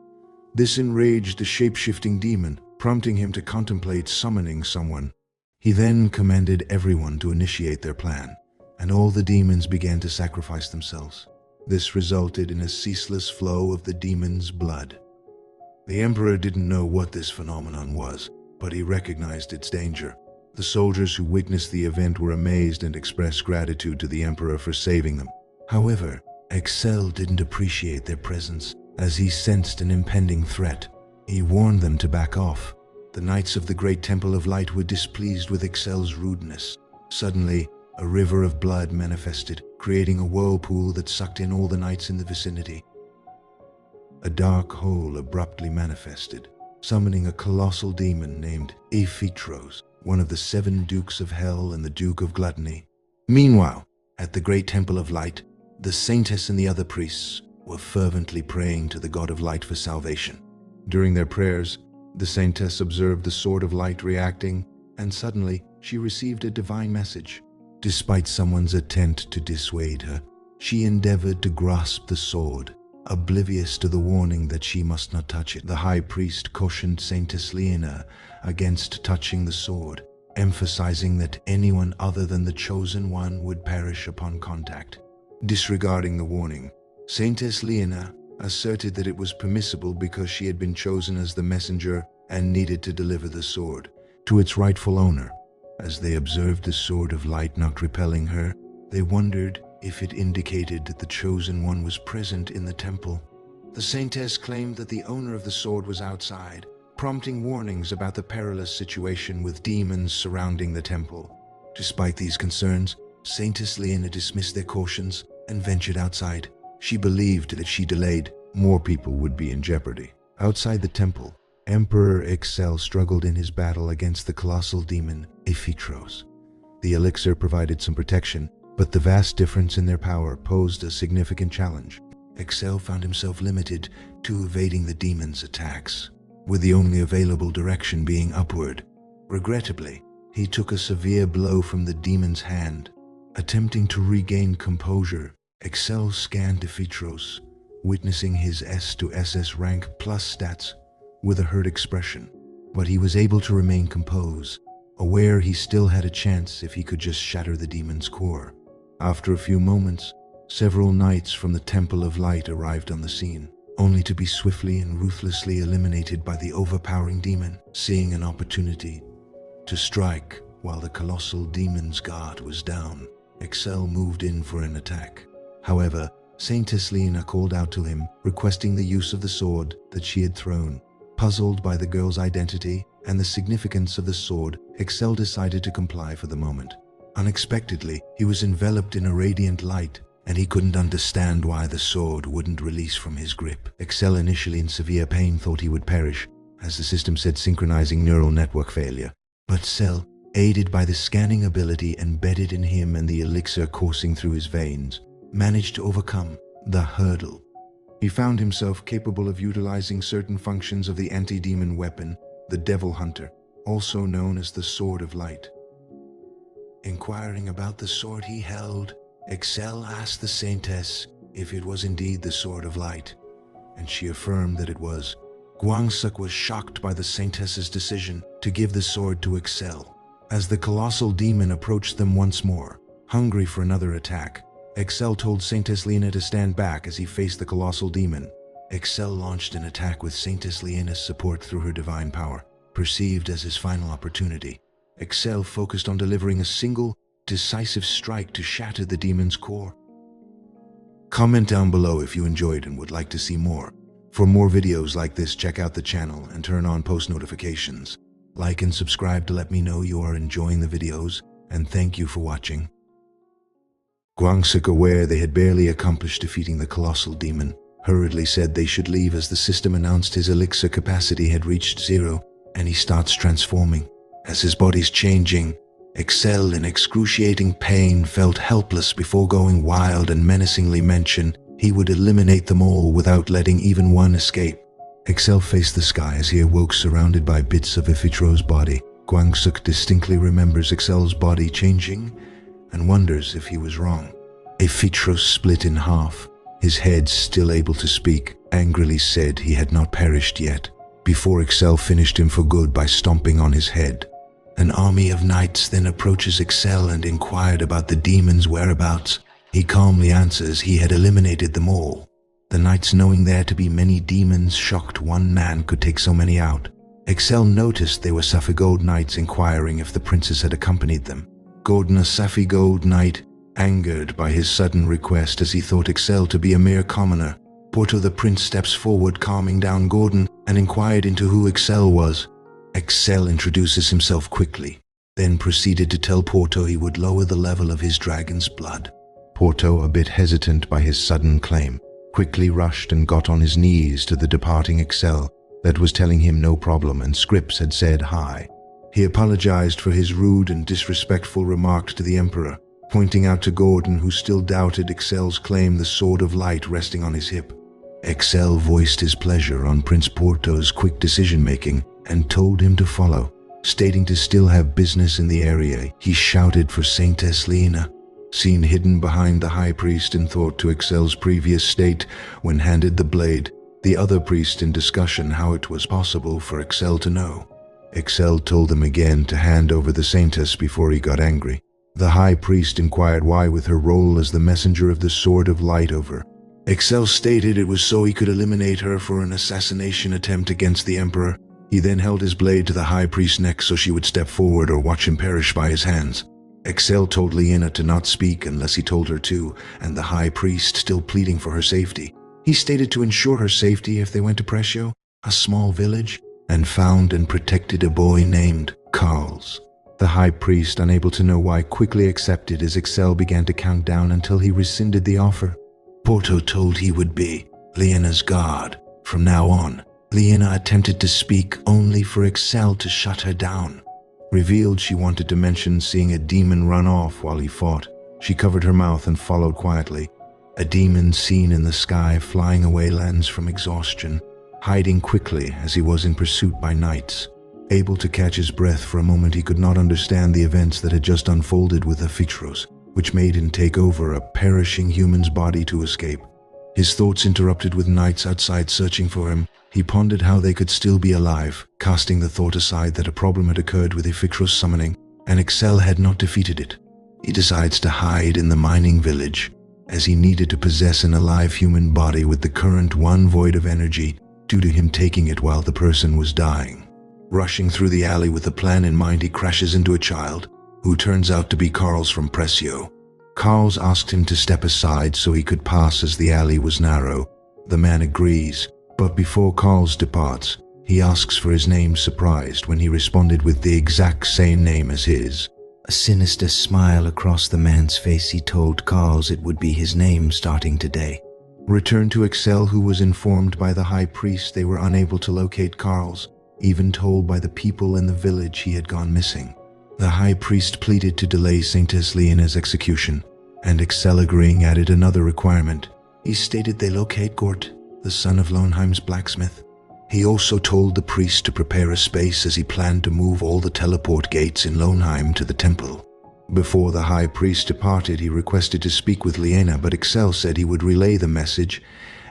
This enraged the shape-shifting demon, prompting him to contemplate summoning someone. He then commanded everyone to initiate their plan, and all the demons began to sacrifice themselves. This resulted in a ceaseless flow of the demon's blood. The Emperor didn't know what this phenomenon was, but he recognized its danger. The soldiers who witnessed the event were amazed and expressed gratitude to the Emperor for saving them. However, Excel didn't appreciate their presence, As he sensed an impending threat, he warned them to back off. The knights of the Great Temple of Light were displeased with Excel's rudeness. Suddenly, a river of blood manifested, creating a whirlpool that sucked in all the knights in the vicinity. A dark hole abruptly manifested, summoning a colossal demon named Aphitros, one of the 7 Dukes of Hell and the Duke of Gluttony. Meanwhile, at the Great Temple of Light, the Saintess and the other priests were fervently praying to the God of Light for salvation. During their prayers, the Saintess observed the Sword of Light reacting, and suddenly she received a divine message. Despite someone's attempt to dissuade her, she endeavored to grasp the sword, oblivious to the warning that she must not touch it. The high priest cautioned Saintess Liena against touching the sword, emphasizing that anyone other than the Chosen One would perish upon contact. Disregarding the warning, Saintess Liena asserted that it was permissible because she had been chosen as the messenger and needed to deliver the sword to its rightful owner. As they observed the Sword of Light not repelling her, they wondered if it indicated that the Chosen One was present in the temple. The Saintess claimed that the owner of the sword was outside, prompting warnings about the perilous situation with demons surrounding the temple. Despite these concerns, Saintess Liena dismissed their cautions and ventured outside. She believed that if she delayed, more people would be in jeopardy. Outside the temple, Emperor Excel struggled in his battle against the colossal demon Aphitros. The elixir provided some protection, but the vast difference in their power posed a significant challenge. Excel found himself limited to evading the demon's attacks, with the only available direction being upward. Regrettably, he took a severe blow from the demon's hand. Attempting to regain composure, Excel scanned Aphitros, witnessing his S to SS rank plus stats with a hurt expression, but he was able to remain composed, aware he still had a chance if he could just shatter the demon's core. After a few moments, several knights from the Temple of Light arrived on the scene, only to be swiftly and ruthlessly eliminated by the overpowering demon. Seeing an opportunity to strike while the colossal demon's guard was down, Excel moved in for an attack. However, Saintess Liena called out to him, requesting the use of the sword that she had thrown. Puzzled by the girl's identity and the significance of the sword, Excel decided to comply for the moment. Unexpectedly, he was enveloped in a radiant light, and he couldn't understand why the sword wouldn't release from his grip. Excel, initially in severe pain, thought he would perish, as the system said synchronizing neural network failure. But Cell, aided by the scanning ability embedded in him and the elixir coursing through his veins, managed to overcome the hurdle. He found himself capable of utilizing certain functions of the anti-demon weapon, the Devil Hunter, also known as the Sword of Light. Inquiring about the sword he held, Excel asked the Saintess if it was indeed the Sword of Light, and she affirmed that it was. Guangsuk was shocked by the Saintess's decision to give the sword to Excel. As the colossal demon approached them once more, hungry for another attack, Excel told Saintess Liena to stand back as he faced the colossal demon. Excel launched an attack with Saintess Liena's support through her divine power. Perceived as his final opportunity, Excel focused on delivering a single, decisive strike to shatter the demon's core. Comment down below if you enjoyed and would like to see more. For more videos like this, check out the channel and turn on post notifications. Like and subscribe to let me know you are enjoying the videos, and thank you for watching. Guangsuk, aware they had barely accomplished defeating the colossal demon, hurriedly said they should leave as the system announced his elixir capacity had reached 0, and he starts transforming. As his body's changing, Excel, in excruciating pain, felt helpless before going wild and menacingly mentioned he would eliminate them all without letting even one escape. Excel faced the sky as he awoke, surrounded by bits of Aphitros' body. Guangsuk distinctly remembers Excel's body changing and wonders if he was wrong. Aphitros split in half, his head still able to speak, angrily said he had not perished yet, before Excel finished him for good by stomping on his head. An army of knights then approaches Excel and inquired about the demon's whereabouts. He calmly answers he had eliminated them all. The knights, knowing there to be many demons, shocked one man could take so many out. Excel noticed they were Safigold knights, inquiring if the princess had accompanied them. Gordon, a Safigold knight, angered by his sudden request as he thought Excel to be a mere commoner, Porto the prince steps forward, calming down Gordon, and inquired into who Excel was. Excel introduces himself quickly, then proceeded to tell Porto he would lower the level of his dragon's blood. Porto, a bit hesitant by his sudden claim, quickly rushed and got on his knees to the departing Excel that was telling him no problem, and Scripps had said hi. He apologized for his rude and disrespectful remarks to the Emperor, pointing out to Gordon, who still doubted Excel's claim, the sword of light resting on his hip. Excel voiced his pleasure on Prince Porto's quick decision-making and told him to follow. Stating to still have business in the area, he shouted for Saintess Liena, seen hidden behind the high priest, and thought to Excel's previous state when handed the blade, the other priest in discussion how it was possible for Excel to know. Excel told them again to hand over the Saintess before he got angry. The high priest inquired why, with her role as the messenger of the Sword of Light over. Excel stated it was so he could eliminate her for an assassination attempt against the Emperor. He then held his blade to the high priest's neck so she would step forward or watch him perish by his hands. Excel told Liena to not speak unless he told her to, and the high priest still pleading for her safety. He stated to ensure her safety if they went to Prescio, a small village, and found and protected a boy named Carls. The high priest, unable to know why, quickly accepted as Excel began to count down until he rescinded the offer. Porto told he would be Liena's guard from now on. Liena attempted to speak only for Excel to shut her down. Revealed she wanted to mention seeing a demon run off while he fought. She covered her mouth and followed quietly. A demon seen in the sky flying away lands from exhaustion, hiding quickly as he was in pursuit by knights. Able to catch his breath for a moment, he could not understand the events that had just unfolded with Aphitros, which made him take over a perishing human's body to escape. His thoughts interrupted with knights outside searching for him. He pondered how they could still be alive, casting the thought aside that a problem had occurred with Aphitros' summoning, and Excel had not defeated it. He decides to hide in the mining village, as he needed to possess an alive human body with the current one void of energy due to him taking it while the person was dying. Rushing through the alley with the plan in mind, he crashes into a child, who turns out to be Carls from Prescio. Carls asked him to step aside so he could pass as the alley was narrow. The man agrees, but before Carls departs, he asks for his name, surprised when he responded with the exact same name as his. A sinister smile across the man's face, he told Carls it would be his name starting today. Returned to Excel, who was informed by the high priest they were unable to locate Carls, even told by the people in the village he had gone missing. The high priest pleaded to delay Saintess Liena's execution, and Excel, agreeing, added another requirement. He stated they locate Gort, the son of Lohnheim's blacksmith. He also told the priest to prepare a space as he planned to move all the teleport gates in Lohnheim to the temple. Before the high priest departed, he requested to speak with Liena, but Excel said he would relay the message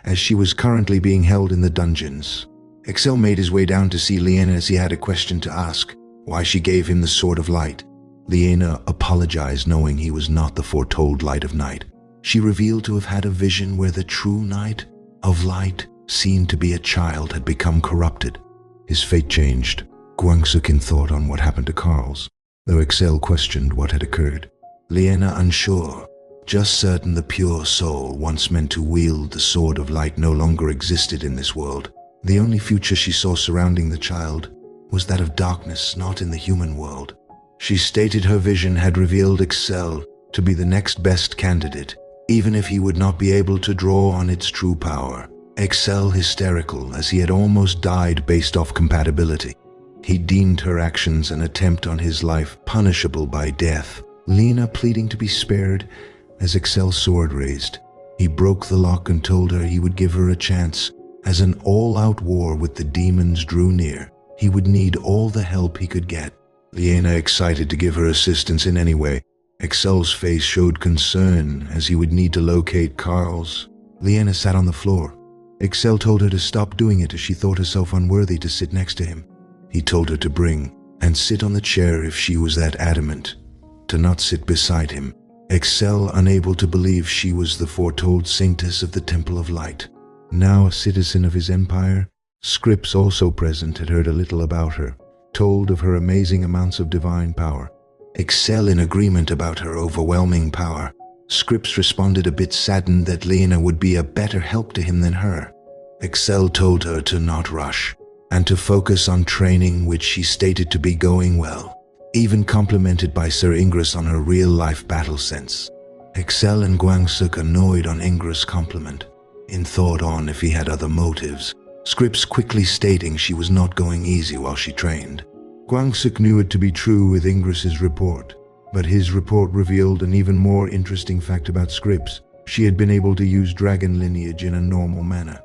as she was currently being held in the dungeons. Excel made his way down to see Liena as he had a question to ask, why she gave him the Sword of Light. Liena apologized, knowing he was not the foretold Light of Night. She revealed to have had a vision where the true Knight of Light, seen to be a child, had become corrupted. His fate changed. Gwangsukin thought on what happened to Carls, though Excel questioned what had occurred. Liena unsure, just certain the pure soul once meant to wield the Sword of Light no longer existed in this world. The only future she saw surrounding the child was that of darkness, not in the human world. She stated her vision had revealed Excel to be the next best candidate, even if he would not be able to draw on its true power. Excel hysterical, as he had almost died based off compatibility. He deemed her actions an attempt on his life, punishable by death. Liena pleading to be spared as Excel's sword raised. He broke the lock and told her he would give her a chance. As an all-out war with the demons drew near, he would need all the help he could get. Liena excited to give her assistance in any way. Excel's face showed concern, as he would need to locate Carls. Liena sat on the floor. Excel told her to stop doing it as she thought herself unworthy to sit next to him. He told her to bring and sit on the chair if she was that adamant, to not sit beside him. Excel, unable to believe she was the foretold Saintess of the Temple of Light. Now a citizen of his empire, Scripps, also present, had heard a little about her, told of her amazing amounts of divine power. Excel in agreement about her overwhelming power. Scripps responded a bit saddened that Lena would be a better help to him than her. Excel told her to not rush and to focus on training, which she stated to be going well, even complimented by Sir Ingress on her real-life battle sense. Excel and Guangsuk annoyed on Ingress' compliment, in thought on if he had other motives, Scripps quickly stating she was not going easy while she trained. Guangsuk knew it to be true with Ingress's report, but his report revealed an even more interesting fact about Scripps. She had been able to use dragon lineage in a normal manner.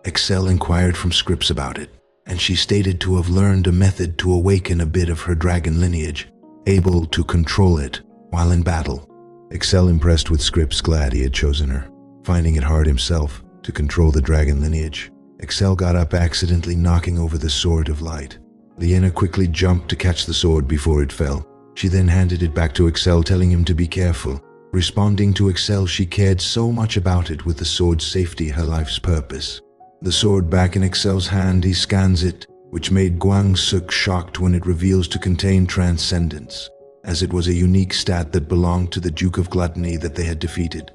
Excel inquired from Scripps about it, and she stated to have learned a method to awaken a bit of her dragon lineage, able to control it while in battle. Excel, impressed with Scripps, glad he had chosen her, finding it hard himself to control the dragon lineage. Excel got up, accidentally knocking over the Sword of Light. Lena quickly jumped to catch the sword before it fell. She then handed it back to Excel, telling him to be careful. Responding to Excel, she cared so much about it, with the sword's safety her life's purpose. The sword back in Excel's hand, he scans it, which made Guangsuk shocked when it reveals to contain transcendence, as it was a unique stat that belonged to the Duke of Gluttony that they had defeated.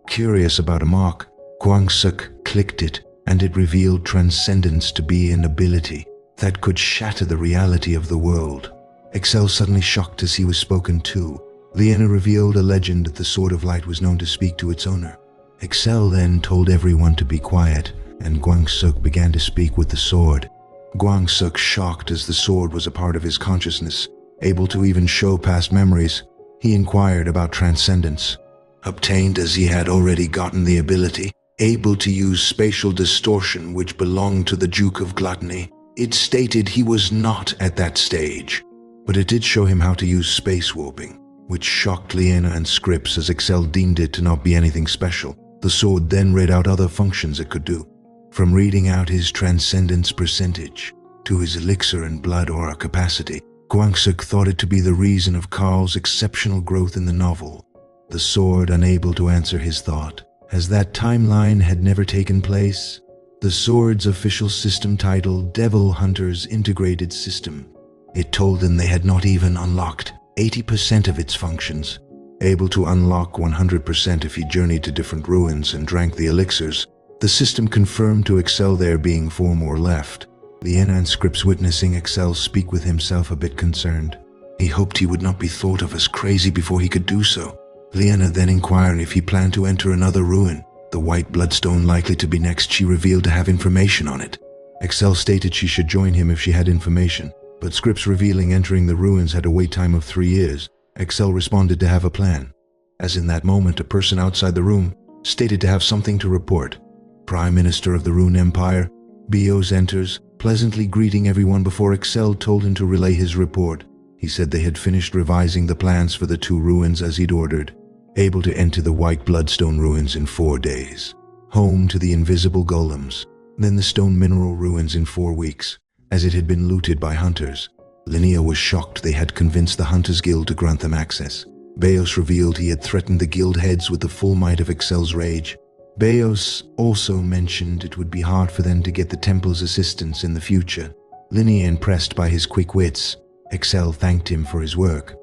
Curious about a mark, Guangsuk clicked it, and it revealed transcendence to be an ability that could shatter the reality of the world. Excel suddenly shocked as he was spoken to. Lena revealed a legend that the Sword of Light was known to speak to its owner. Excel then told everyone to be quiet, and Guangsuk began to speak with the sword. Guangsuk, shocked as the sword was a part of his consciousness, able to even show past memories, he inquired about transcendence. Obtained as he had already gotten the ability, able to use spatial distortion which belonged to the Duke of Gluttony. It stated he was not at that stage, but it did show him how to use space warping, which shocked Lena and Scripps as Excel deemed it to not be anything special. The sword then read out other functions it could do, from reading out his transcendence percentage to his elixir and blood aura capacity. Guangsuk thought it to be the reason of Carl's exceptional growth in the novel. The sword, unable to answer his thought, as that timeline had never taken place. The sword's official system titled Devil Hunter's Integrated System. It told them they had not even unlocked 80% of its functions, able to unlock 100% if he journeyed to different ruins and drank the elixirs. The system confirmed to Excel there being 4 more left. Lena and Scripps, witnessing Excel speak with himself, a bit concerned. He hoped he would not be thought of as crazy before he could do so. Lena then inquired if he planned to enter another ruin, the White Bloodstone likely to be next. She revealed to have information on it. Excel stated she should join him if she had information, but Scripps revealing entering the ruins had a wait time of 3 years. Excel responded to have a plan. As in that moment, a person outside the room stated to have something to report. Prime Minister of the Rune Empire, Bios, enters, pleasantly greeting everyone before Excel told him to relay his report. He said they had finished revising the plans for the 2 ruins as he'd ordered, able to enter the White Bloodstone ruins in 4 days, home to the invisible golems, then the stone mineral ruins in 4 weeks, as it had been looted by hunters. Linnea was shocked they had convinced the Hunters Guild to grant them access. Bios revealed he had threatened the guild heads with the full might of Excel's rage. Bios also mentioned it would be hard for them to get the temple's assistance in the future. Linnea impressed by his quick wits. Excel thanked him for his work.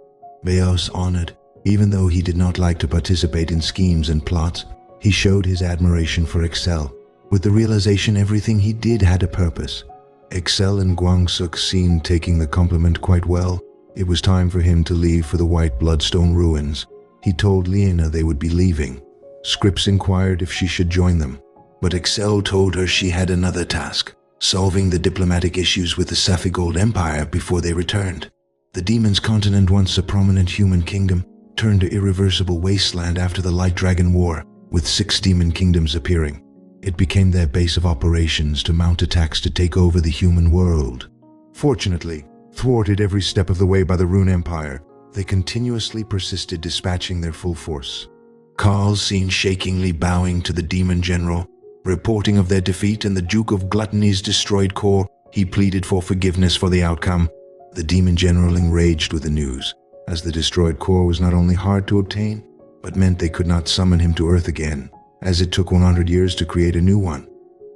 Bios honored. Even though he did not like to participate in schemes and plots, he showed his admiration for Excel, with the realization everything he did had a purpose. Excel and Guangsuk seemed taking the compliment quite well. It was time for him to leave for the White Bloodstone ruins. He told Lena they would be leaving. Scripps inquired if she should join them, but Excel told her she had another task, solving the diplomatic issues with the Saphigold Empire before they returned. The Demon's Continent, once a prominent human kingdom, turned to irreversible wasteland after the Light Dragon War, with 6 demon kingdoms appearing. It became their base of operations to mount attacks to take over the human world. Fortunately, thwarted every step of the way by the Rune Empire, they continuously persisted, dispatching their full force. Carl, seen shakingly bowing to the demon general, reporting of their defeat and the Duke of Gluttony's destroyed core, he pleaded for forgiveness for the outcome. The demon general enraged with the news, as the destroyed core was not only hard to obtain, but meant they could not summon him to Earth again, as it took 100 years to create a new one.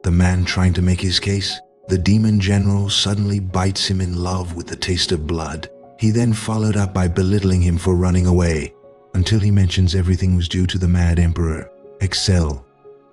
The man trying to make his case, the demon general, suddenly bites him in love with the taste of blood. He then followed up by belittling him for running away. until he mentions everything was due to the Mad Emperor, Excel.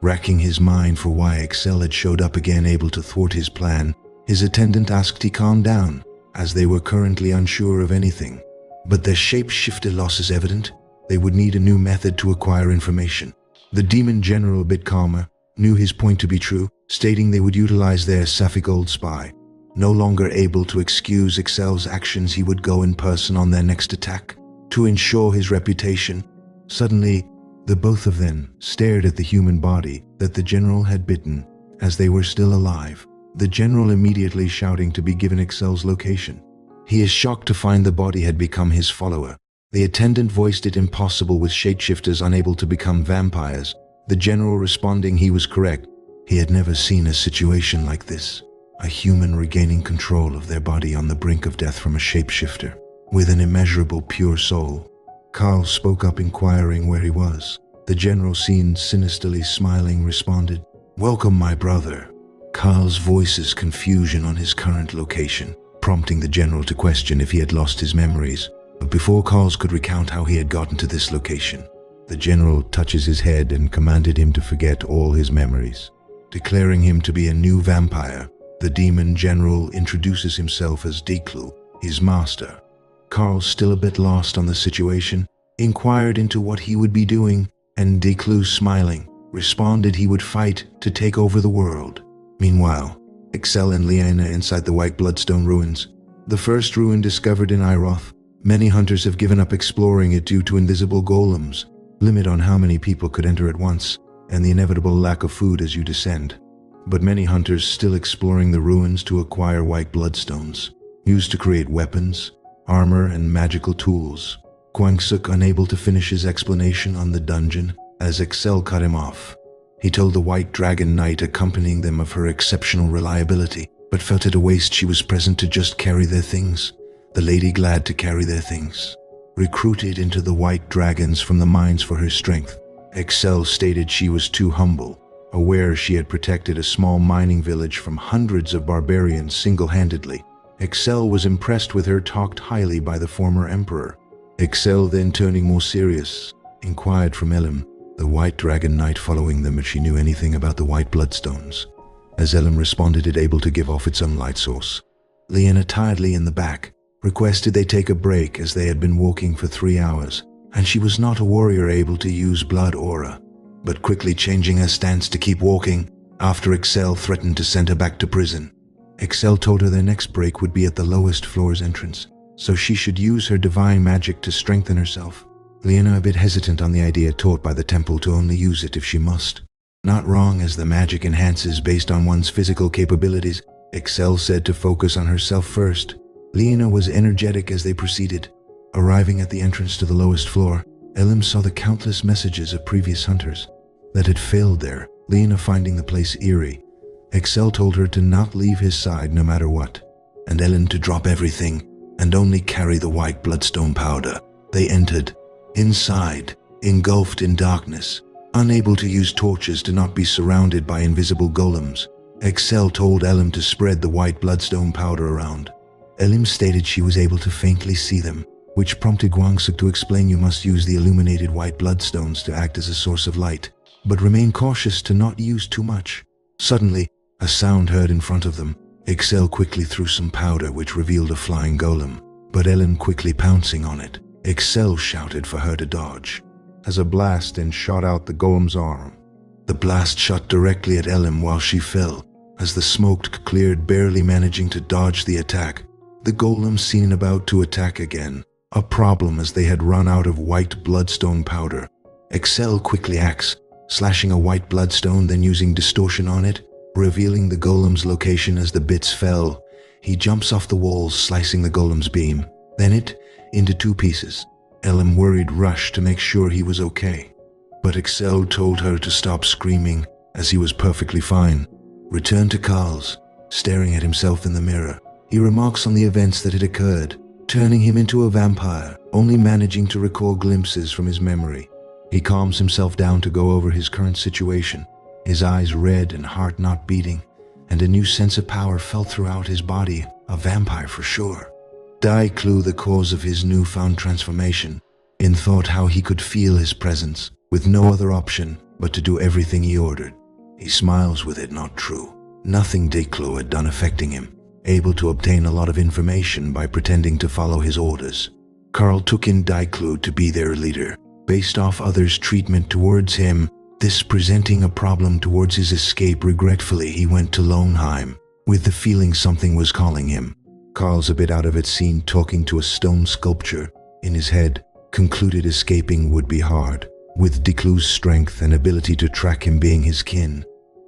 Racking his mind for why Excel had showed up again able to thwart his plan, his attendant asked he calm down, as they were currently unsure of anything. But their shapeshifter loss is evident. They would need a new method to acquire information. The demon general, a bit calmer, knew his point to be true, stating they would utilize their Sapphic old spy. No longer able to excuse Excel's actions, he would go in person on their next attack to ensure his reputation. Suddenly, the both of them stared at the human body that the general had bitten as they were still alive, the general immediately shouting to be given Excel's location. He is shocked to find the body had become his follower. The attendant voiced it impossible with shapeshifters unable to become vampires, the general responding he was correct. He had never seen a situation like this, a human regaining control of their body on the brink of death from a shapeshifter, with an immeasurable pure soul. Carl spoke up inquiring where he was. The general, seen sinisterly smiling, responded, "Welcome, my brother." Carl's voice's confusion on his current location, prompting the general to question if he had lost his memories. But before Carl could recount how he had gotten to this location, the general touches his head and commanded him to forget all his memories. Declaring him to be a new vampire, the demon general introduces himself as Declu, his master. Carl, still a bit lost on the situation, inquired into what he would be doing, and Declu, smiling, responded he would fight to take over the world. Meanwhile, Excel and Liana inside the White Bloodstone ruins, the first ruin discovered in Iroth. Many hunters have given up exploring it due to invisible golems, limit on how many people could enter at once, and the inevitable lack of food as you descend. But many hunters still exploring the ruins to acquire White Bloodstones, used to create weapons, armor, and magical tools. Kwangsuk unable to finish his explanation on the dungeon as Excel cut him off. He told the White Dragon Knight accompanying them of her exceptional reliability, but felt it a waste she was present to just carry their things. The lady glad to carry their things. Recruited into the White Dragons from the mines for her strength, Excel stated she was too humble, aware she had protected a small mining village from hundreds of barbarians single-handedly. Excel was impressed with her, talked highly by the former emperor. Excel, then turning more serious, inquired from Elim, the White Dragon Knight following them, if she knew anything about the White Bloodstones. As Elim responded it able to give off its own light source. Liana, tiredly in the back, requested they take a break as they had been walking for 3 hours, and she was not a warrior able to use blood aura, but quickly changing her stance to keep walking after Excel threatened to send her back to prison. Excel told her their next break would be at the lowest floor's entrance, so she should use her divine magic to strengthen herself. Liana, a bit hesitant on the idea taught by the temple to only use it if she must. Not wrong, as the magic enhances based on one's physical capabilities. Excel said to focus on herself first. Liana was energetic as they proceeded. Arriving at the entrance to the lowest floor, Elim saw the countless messages of previous hunters that had failed there, Liana finding the place eerie. Excel told her to not leave his side no matter what, and Ellen to drop everything and only carry the White Bloodstone powder. They entered. Inside, engulfed in darkness, unable to use torches to not be surrounded by invisible golems, Excel told Elim to spread the White Bloodstone powder around. Elim stated she was able to faintly see them, which prompted Kwangsuk to explain you must use the illuminated White Bloodstones to act as a source of light, but remain cautious to not use too much. Suddenly, a sound heard in front of them. Excel quickly threw some powder which revealed a flying golem, but Ellen quickly pouncing on it. Excel shouted for her to dodge, as a blast and shot out the golem's arm. The blast shot directly at Ellen while she fell, as the smoke cleared, barely managing to dodge the attack. The golem seen about to attack again, a problem as they had run out of White Bloodstone powder. Excel quickly acts, slashing a White Bloodstone, then using distortion on it, revealing the golem's location as the bits fell. He jumps off the walls, slicing the golem's beam, then it into 2 pieces. Ellen worried rushed to make sure he was okay, but Excel told her to stop screaming as he was perfectly fine. Return to Carl's, staring at himself in the mirror. He remarks on the events that had occurred, turning him into a vampire, only managing to recall glimpses from his memory. He calms himself down to go over his current situation, his eyes red and heart not beating, and a new sense of power felt throughout his body, a vampire for sure. Dai clue the cause of his newfound transformation. in thought how he could feel his presence, with no other option but to do everything he ordered. He smiles with it not true. Nothing Declo had done affecting him, able to obtain a lot of information by pretending to follow his orders. Carl took in Declo to be their leader, based off others' treatment towards him, this presenting a problem towards his escape. Regretfully, he went to Loneheim, with the feeling something was calling him. Carl's a bit out of it, seen talking to a stone sculpture. In his head, concluded escaping would be hard. With Declo's strength and ability to track him being his kin,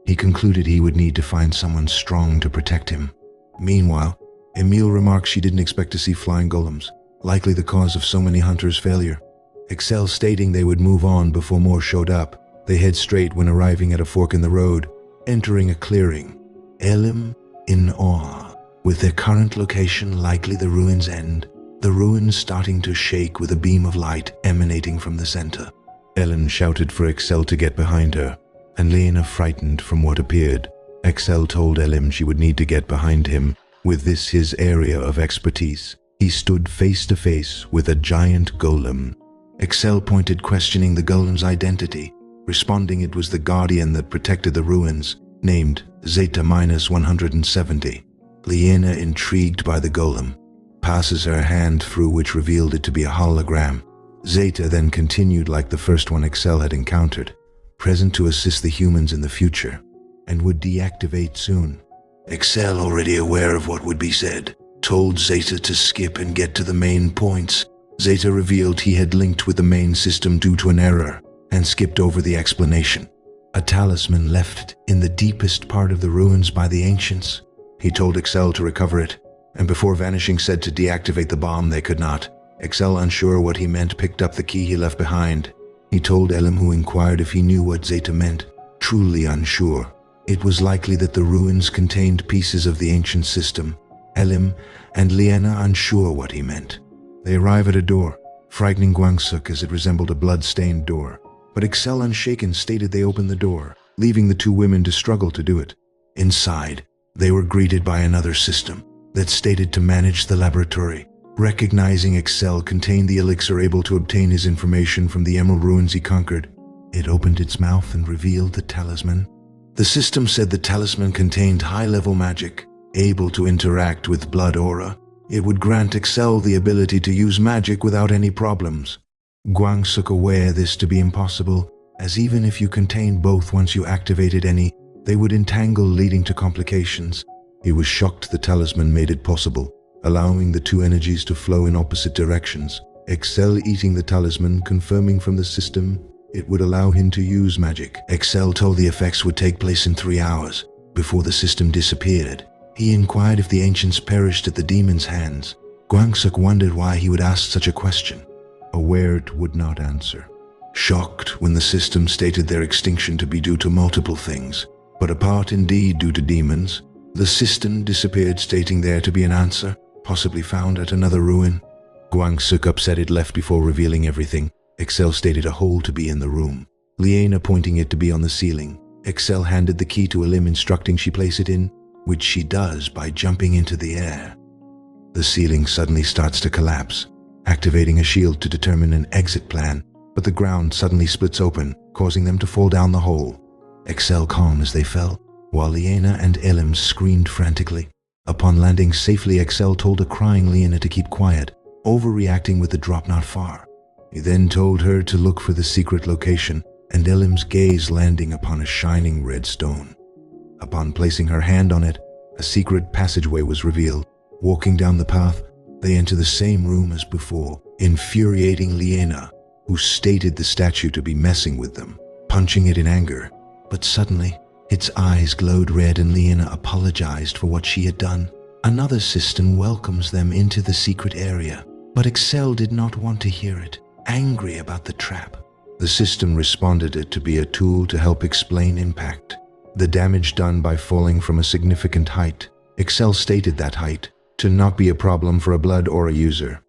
he concluded he would need to find someone strong to protect him. Meanwhile, Emile remarked she didn't expect to see flying golems, likely the cause of so many hunters' failure. Excel stating they would move on before more showed up. They head straight when arriving at a fork in the road, entering a clearing. Elim in awe, with their current location likely the ruin's end, the ruins starting to shake with a beam of light emanating from the center. Ellen shouted for Excel to get behind her, and Lena frightened from what appeared. Excel told Elim she would need to get behind him, with this his area of expertise. He stood face to face with a giant golem. Excel pointed, questioning the golem's identity, responding it was the guardian that protected the ruins, named Zeta-170. Lena, intrigued by the golem, passes her hand through, which revealed it to be a hologram. Zeta then continued like the first one Excel had encountered, present to assist the humans in the future, and would deactivate soon. Excel, already aware of what would be said, told Zeta to skip and get to the main points. Zeta revealed he had linked with the main system due to an error, and skipped over the explanation. A talisman left in the deepest part of the ruins by the ancients. He told Excel to recover it, and before vanishing said to deactivate the bomb they could not. Excel, unsure what he meant, picked up the key he left behind. He told Elim, who inquired if he knew what Zeta meant, truly unsure. It was likely that the ruins contained pieces of the ancient system. Elim and Lena unsure what he meant. They arrive at a door, frightening Gwangsuk as it resembled a blood-stained door. But Excel, unshaken, stated they opened the door, leaving the two women to struggle to do it. Inside, they were greeted by another system that stated to manage the laboratory. Recognizing Excel contained the elixir able to obtain his information from the emerald ruins he conquered, it opened its mouth and revealed the talisman. The system said the talisman contained high-level magic, able to interact with blood aura. It would grant Excel the ability to use magic without any problems. Gwangsuk, aware this to be impossible, as even if you contained both once you activated any, they would entangle, leading to complications. He was shocked the talisman made it possible, allowing the two energies to flow in opposite directions. Excel eating the talisman, confirming from the system it would allow him to use magic. Excel told the effects would take place in 3 hours, before the system disappeared. He inquired if the ancients perished at the demon's hands. Gwangsuk wondered why he would ask such a question, aware it would not answer. Shocked when the system stated their extinction to be due to multiple things, but apart indeed due to demons, the system disappeared, stating there to be an answer, possibly found at another ruin. Gwangsuk, upset, it left before revealing everything. Excel stated a hole to be in the room, Lena pointing it to be on the ceiling. Excel handed the key to Elim, instructing she place it in, which she does by jumping into the air. The ceiling suddenly starts to collapse, activating a shield to determine an exit plan, but the ground suddenly splits open, causing them to fall down the hole. Excel calm as they fell, while Lena and Elim screamed frantically. Upon landing safely, Excel told a crying Lena to keep quiet, overreacting with the drop not far. He then told her to look for the secret location, and Elim's gaze landing upon a shining red stone. Upon placing her hand on it, a secret passageway was revealed. Walking down the path, they enter the same room as before, infuriating Lena, who stated the statue to be messing with them, punching it in anger. But suddenly, its eyes glowed red and Lena apologized for what she had done. Another system welcomes them into the secret area, but Excel did not want to hear it, angry about the trap. The system responded it to be a tool to help explain impact, the damage done by falling from a significant height. Excel stated that height to not be a problem for a blood aura user,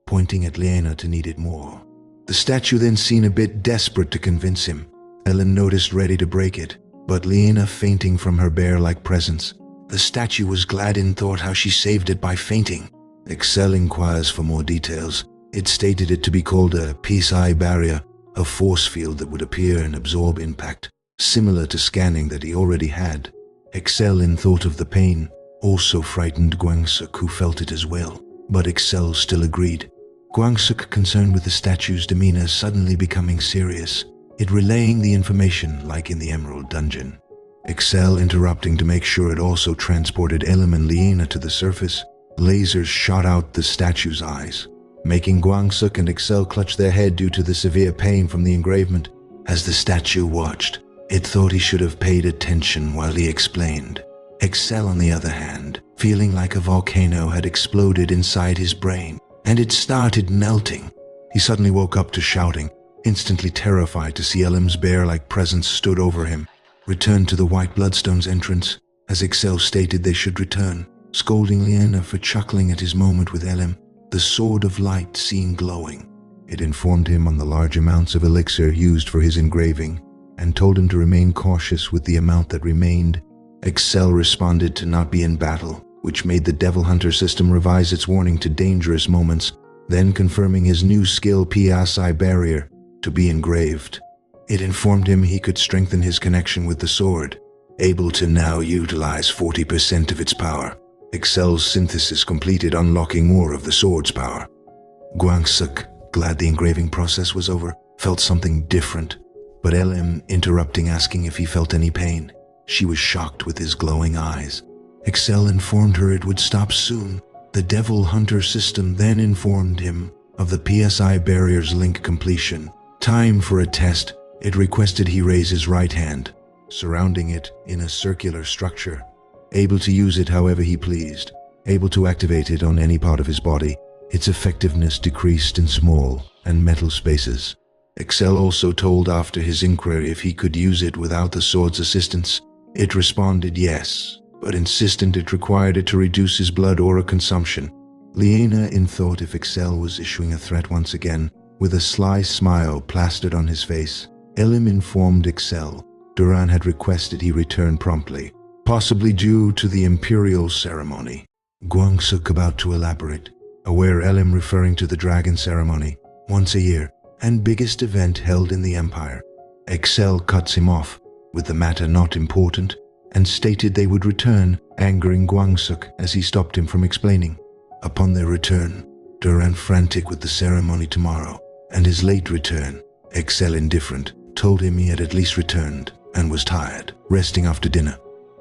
pointing at Lena to need it more. The statue then seemed a bit desperate to convince him. Ellen noticed, ready to break it, but Lena fainting from her bear-like presence. The statue was glad in thought how she saved it by fainting. Excel inquires for more details, It stated it to be called a PSI barrier, a force field that would appear and absorb impact, similar to scanning that he already had. Excel, in thought of the pain, also frightened Gwangsuk, who felt it as well, but Excel still agreed. Gwangsuk, concerned with the statue's demeanor, suddenly becoming serious, it relaying the information like in the Emerald Dungeon. Excel interrupting to make sure it also transported Elim and Liena to the surface. Lasers shot out the statue's eyes, making Gwangsuk and Excel clutch their head due to the severe pain from the engravement. As the statue watched, it thought he should have paid attention while he explained. Excel, on the other hand, feeling like a volcano had exploded inside his brain, and it started melting. He suddenly woke up to shouting, instantly terrified to see Elim's bear-like presence stood over him. Returned to the White Bloodstone's entrance, as Excel stated they should return, scolding Liena for chuckling at his moment with Elim, the Sword of Light seen glowing. It informed him on the large amounts of elixir used for his engraving, and told him to remain cautious with the amount that remained. Excel responded to not be in battle, which made the Devil Hunter system revise its warning to dangerous moments, then confirming his new skill PSI barrier to be engraved. It informed him he could strengthen his connection with the sword, able to now utilize 40% of its power. Excel's synthesis completed, unlocking more of the sword's power. Gwangsuk, glad the engraving process was over, felt something different, but Elim interrupting, asking if he felt any pain. She was shocked with his glowing eyes. Excel informed her it would stop soon. The Devil Hunter system then informed him of the PSI barrier's link completion. Time for a test. It requested he raise his right hand, surrounding it in a circular structure. Able to use it however he pleased, able to activate it on any part of his body. Its effectiveness decreased in small and metal spaces. Excel also told after his inquiry if he could use it without the sword's assistance. It responded yes, but insistent it required it to reduce his blood aura consumption. Liena, in thought if Excel was issuing a threat once again, with a sly smile plastered on his face. Elim informed Excel Duran had requested he return promptly, possibly due to the imperial ceremony. Gwangsuk about to elaborate, aware Elim referring to the dragon ceremony, once a year, and biggest event held in the empire. Excel cuts him off, with the matter not important, and stated they would return, angering Gwangsuk as he stopped him from explaining. Upon their return, Duran frantic with the ceremony tomorrow, and his late return, Excel indifferent, told him he had at least returned, and was tired, resting after dinner.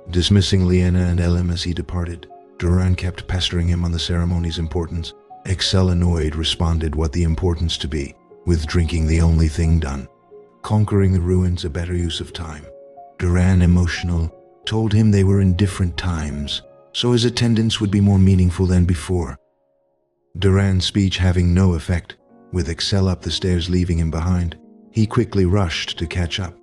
Dismissing Liena and Elim as he departed, Duran kept pestering him on the ceremony's importance. Excel, annoyed, responded what the importance to be, with drinking the only thing done. Conquering the ruins a better use of time. Duran, emotional, told him they were in different times, so his attendance would be more meaningful than before. Duran's speech having no effect, with Excel up the stairs leaving him behind, he quickly rushed to catch up.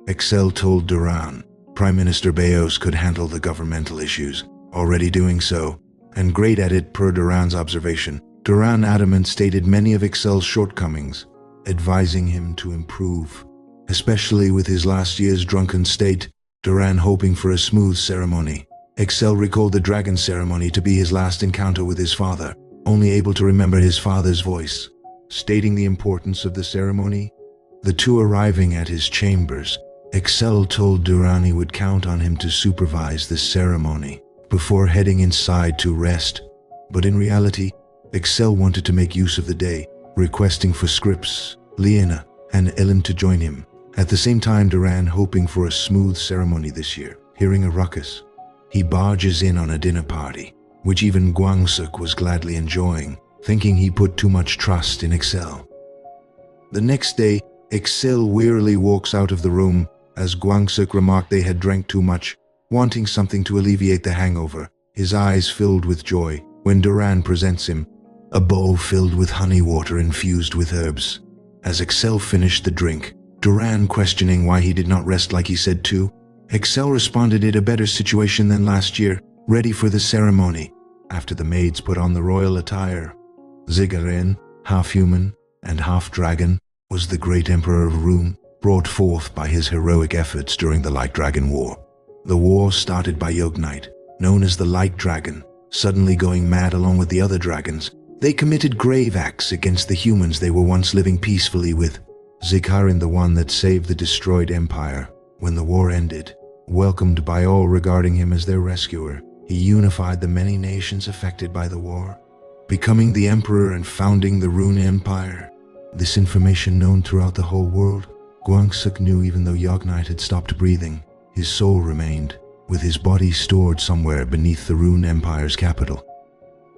Excel told Duran Prime Minister Bayos could handle the governmental issues, already doing so, and great at it per Duran's observation. Duran adamant stated many of Excel's shortcomings, advising him to improve, especially with his last year's drunken state. Duran hoping for a smooth ceremony. Excel recalled the dragon ceremony to be his last encounter with his father, only able to remember his father's voice, stating the importance of the ceremony. The two arriving at his chambers, Excel told Duran he would count on him to supervise the ceremony before heading inside to rest, but in reality, Excel wanted to make use of the day, requesting for scripts, Liena, and Elim to join him. At the same time, Duran hoping for a smooth ceremony this year. Hearing a ruckus, he barges in on a dinner party, which even Gwangsuk was gladly enjoying, thinking he put too much trust in Excel. The next day, Excel wearily walks out of the room as Gwangsuk remarked they had drank too much, wanting something to alleviate the hangover, his eyes filled with joy, when Duran presents him a bowl filled with honey water infused with herbs. As Excel finished the drink, Duran questioning why he did not rest like he said to, Excel responded it a better situation than last year, ready for the ceremony. After the maids put on the royal attire, Zigaren, half human and half dragon, was the great emperor of Rune, brought forth by his heroic efforts during the Light Dragon War. The war started by Yogg Knight, known as the Light Dragon, suddenly going mad along with the other dragons. They committed grave acts against the humans they were once living peacefully with. Zikarin, the one that saved the destroyed empire when the war ended, welcomed by all regarding him as their rescuer, he unified the many nations affected by the war, becoming the emperor and founding the Rune Empire. This information known throughout the whole world, Guangsuk knew even though Yogg-Knight had stopped breathing, his soul remained, with his body stored somewhere beneath the Rune Empire's capital.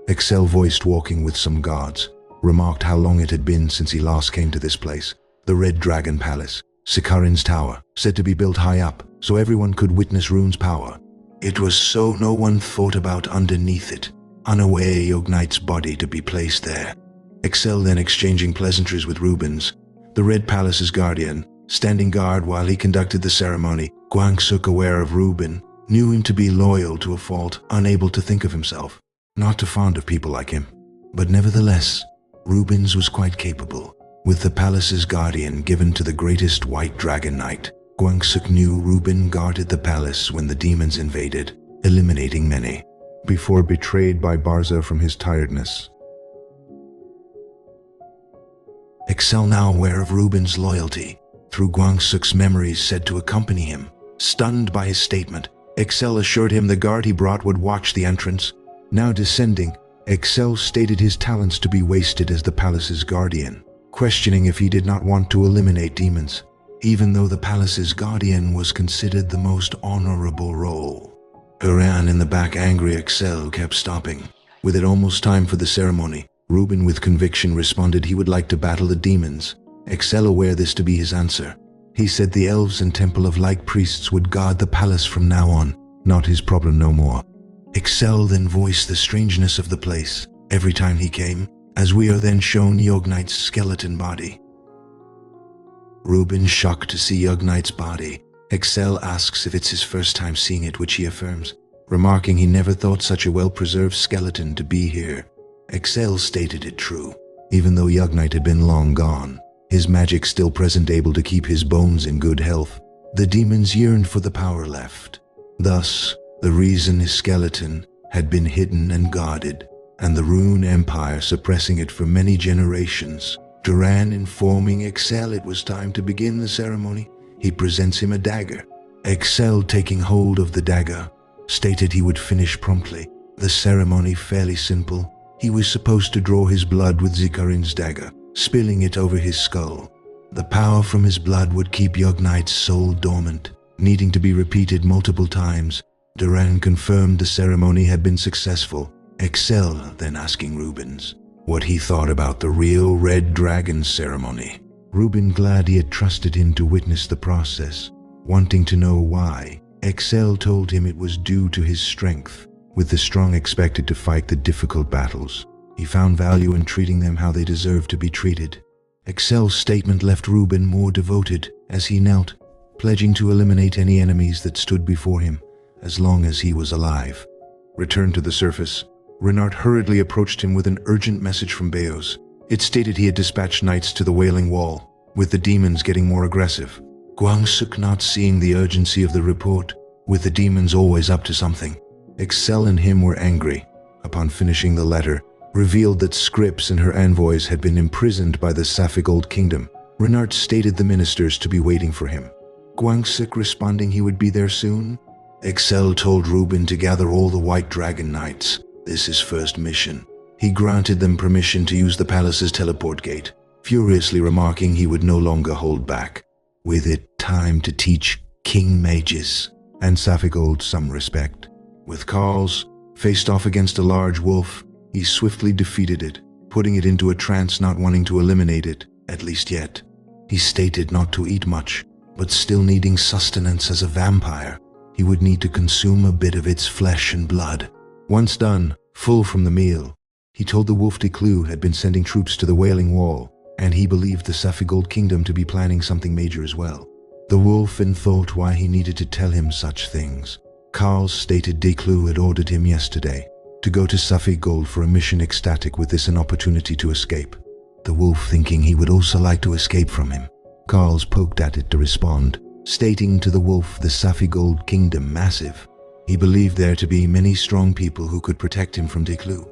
Excel, voiced walking with some gods, remarked how long it had been since he last came to this place, the Red Dragon Palace, Sikarin's tower, said to be built high up so everyone could witness Rune's power. It was so no one thought about underneath it, unaware Yogg-Knight's body to be placed there. Excel then exchanging pleasantries with Rubens, the Red Palace's guardian, standing guard while he conducted the ceremony. Guangsuk, aware of Ruben, knew him to be loyal to a fault, unable to think of himself, not too fond of people like him. But nevertheless, Rubens was quite capable. With the palace's guardian given to the greatest White Dragon Knight, Guangsuk knew Ruben guarded the palace when the demons invaded, eliminating many, before betrayed by Barza from his tiredness. Excel, now aware of Ruben's loyalty, through Guangsuk's memories said to accompany him. Stunned by his statement, Excel assured him the guard he brought would watch the entrance. Now descending, Excel stated his talents to be wasted as the palace's guardian, questioning if he did not want to eliminate demons, even though the palace's guardian was considered the most honorable role. Haran in the back, angry Excel, kept stopping. With it almost time for the ceremony, Ruben with conviction responded he would like to battle the demons. Excel, aware this to be his answer, he said the elves and Temple of Light priests would guard the palace from now on, not his problem no more. Excel then voiced the strangeness of the place every time he came, as we are then shown Yogg-Knight's skeleton body. Ruben, shocked to see Yogg-Knight's body, Excel asks if it's his first time seeing it, which he affirms, remarking he never thought such a well-preserved skeleton to be here. Excel stated it true, even though Yogg-Knight had been long gone, his magic still present, able to keep his bones in good health. The demons yearned for the power left. Thus, the reason his skeleton had been hidden and guarded, and the Rune Empire suppressing it for many generations. Duran informing Excel it was time to begin the ceremony, he presents him a dagger. Excel, taking hold of the dagger, stated he would finish promptly. The ceremony fairly simple. He was supposed to draw his blood with Zikarin's dagger, spilling it over his skull. The power from his blood would keep Yogg-Knight's soul dormant, needing to be repeated multiple times. Duran confirmed the ceremony had been successful. Excel then asking Rubens what he thought about the real Red Dragon ceremony. Ruben, glad he had trusted him to witness the process, wanting to know why. Excel told him it was due to his strength, with the strong expected to fight the difficult battles. He found value in treating them how they deserved to be treated. Excel's statement left Ruben more devoted as he knelt, pledging to eliminate any enemies that stood before him, as long as he was alive. Returned to the surface, Renard hurriedly approached him with an urgent message from Beos. It stated he had dispatched knights to the Wailing Wall, with the demons getting more aggressive. Guangsuk, not seeing the urgency of the report, with the demons always up to something. Excel and him were angry. Upon finishing the letter, revealed that Scripps and her envoys had been imprisoned by the Saphigold Kingdom. Renard stated the ministers to be waiting for him. Guangsuk responding he would be there soon. Excel told Ruben to gather all the White Dragon Knights. This is first mission. He granted them permission to use the palace's teleport gate, furiously remarking he would no longer hold back. With it, time to teach King Mages and Saphigold some respect. With Carls, faced off against a large wolf, he swiftly defeated it, putting it into a trance, not wanting to eliminate it, at least yet. He stated not to eat much, but still needing sustenance as a vampire, he would need to consume a bit of its flesh and blood. Once done, full from the meal, he told the wolf Declu had been sending troops to the Wailing Wall, and he believed the Saphigold Kingdom to be planning something major as well. The wolf then thought why he needed to tell him such things. Carl stated Declu had ordered him yesterday to go to Saphigold for a mission, ecstatic with this an opportunity to escape. The wolf thinking he would also like to escape from him. Carl's poked at it to respond, stating to the wolf the Saphigold Kingdom massive. He believed there to be many strong people who could protect him from Declu.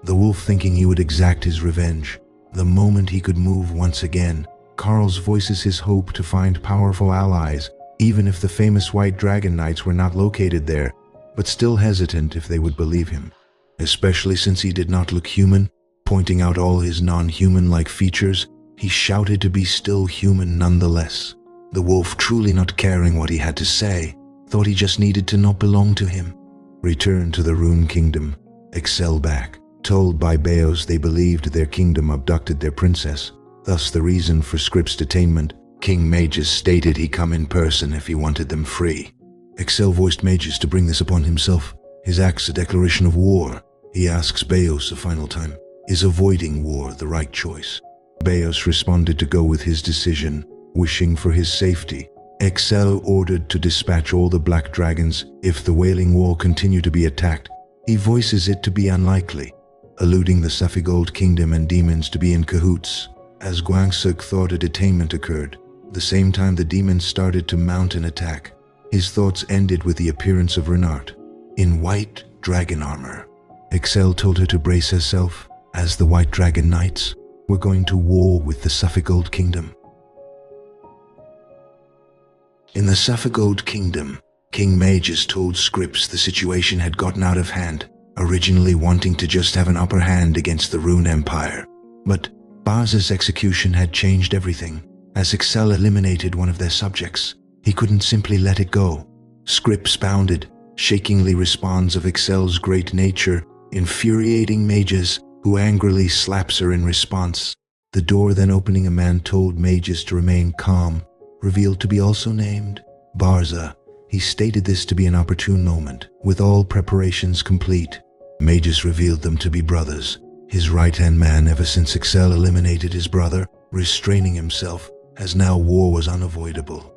the wolf thinking he would exact his revenge. The moment he could move once again, Karl's voices his hope to find powerful allies, even if the famous white dragon knights were not located there, but still hesitant if they would believe him, especially since he did not look human. Pointing out all his non-human-like features, he shouted to be still human nonetheless. The wolf, truly not caring what he had to say, thought he just needed to not belong to him. Returned to the Rune Kingdom, Excel back, told by Beos they believed their kingdom abducted their princess, thus the reason for Scrip's detainment. King Magus stated he come in person if he wanted them free. Excel voiced Magus to bring this upon himself. His act's a declaration of war. He asks Beos a final time, is avoiding war the right choice? Beos responded to go with his decision, wishing for his safety. Excel ordered to dispatch all the black dragons if the Wailing Wall continued to be attacked. He voices it to be unlikely, alluding the Safegold Kingdom and demons to be in cahoots. As Guangsuk thought a detainment occurred, the same time the demons started to mount an attack. His thoughts ended with the appearance of Renard, in white dragon armor. Excel told her to brace herself, as the White Dragon Knights were going to war with the Safegold Kingdom. In the Safegold Kingdom, King Magus told Scripps the situation had gotten out of hand, originally wanting to just have an upper hand against the Rune Empire. But Barza's execution had changed everything. As Excel eliminated one of their subjects, he couldn't simply let it go. Scripps bounded, shakingly responds of Excel's great nature, infuriating Magus, who angrily slaps her in response. The door then opening, a man told Magus to remain calm, revealed to be also named Barza. He stated this to be an opportune moment, with all preparations complete. Magus revealed them to be brothers, his right-hand man ever since Excel eliminated his brother, restraining himself, as now war was unavoidable.